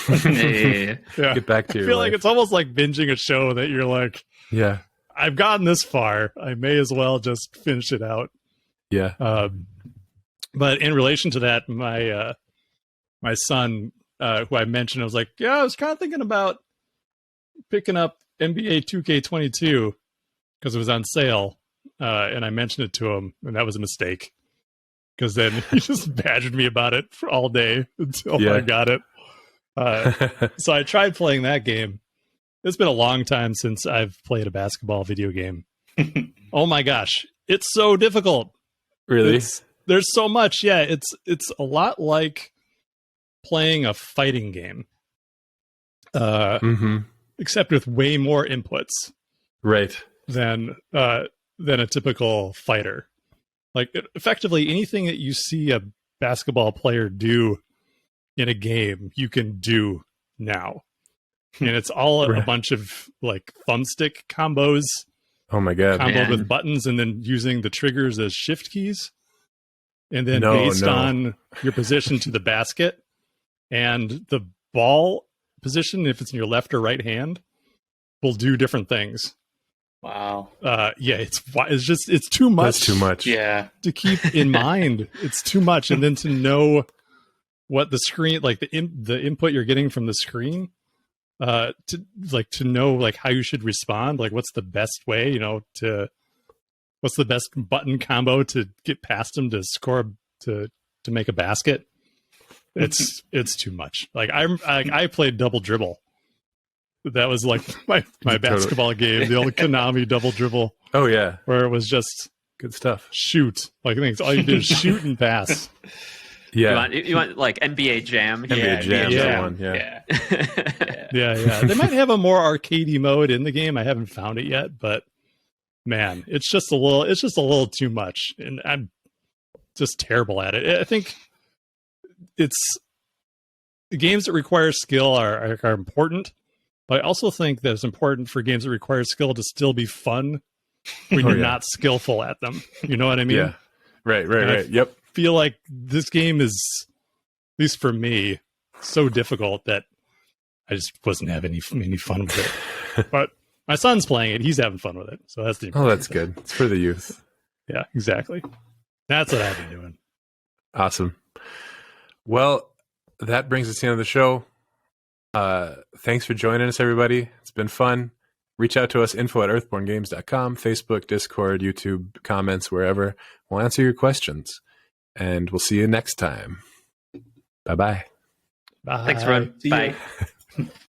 Hey. Yeah. Get back to your I feel life. like it's almost like binging a show that you're like, Yeah. I've gotten this far. I may as well just finish it out. Yeah. But in relation to that, my son, who I mentioned, I was like, yeah, I was kind of thinking about picking up NBA 2K22 because it was on sale. And I mentioned it to him, and that was a mistake. Because then he just badgered me about it for all day until I got it. So I tried playing that game. It's been a long time since I've played a basketball video game. Oh my gosh, it's so difficult. Really? There's so much. Yeah, it's a lot like playing a fighting game, except with way more inputs. Right. Than a typical fighter. Like, effectively, anything that you see a basketball player do in a game, you can do now. And it's all a bunch of, like, thumbstick combos. Oh, my God. Comboed with buttons and then using the triggers as shift keys. And then based on your position to the basket and the ball position, if it's in your left or right hand, will do different things. Wow. Yeah, it's too much. That's too much. Yeah. To keep in mind. It's too much, and then to know what the screen, like the input you're getting from the screen, to know like how you should respond, like what's the best way, what's the best button combo to get past them to score to make a basket. It's too much. Like I played double dribble. That was like my basketball game, the old Konami double dribble. Oh yeah, where it was just good stuff. Shoot, like I think all you do is shoot and pass. Yeah, you want like NBA Jam. NBA Jam, yeah. One. Yeah. Yeah. They might have a more arcadey mode in the game. I haven't found it yet, but man, it's just a little too much, and I'm just terrible at it. I think it's the games that require skill are important. But I also think that it's important for games that require skill to still be fun when you're not skillful at them. You know what I mean? Yeah. Right. Yep. I feel like this game is, at least for me, so difficult that I just wasn't having any fun with it. But my son's playing it. He's having fun with it. So that's the important that's good. It's for the youth. Yeah, exactly. That's what I've been doing. Awesome. Well, that brings us to the end of the show. Thanks for joining us, everybody. It's been fun. Reach out to us, info@earthbornegames.com, Facebook, Discord, YouTube, comments, wherever. We'll answer your questions. And we'll see you next time. Bye-bye. Bye. Thanks, everyone. Bye.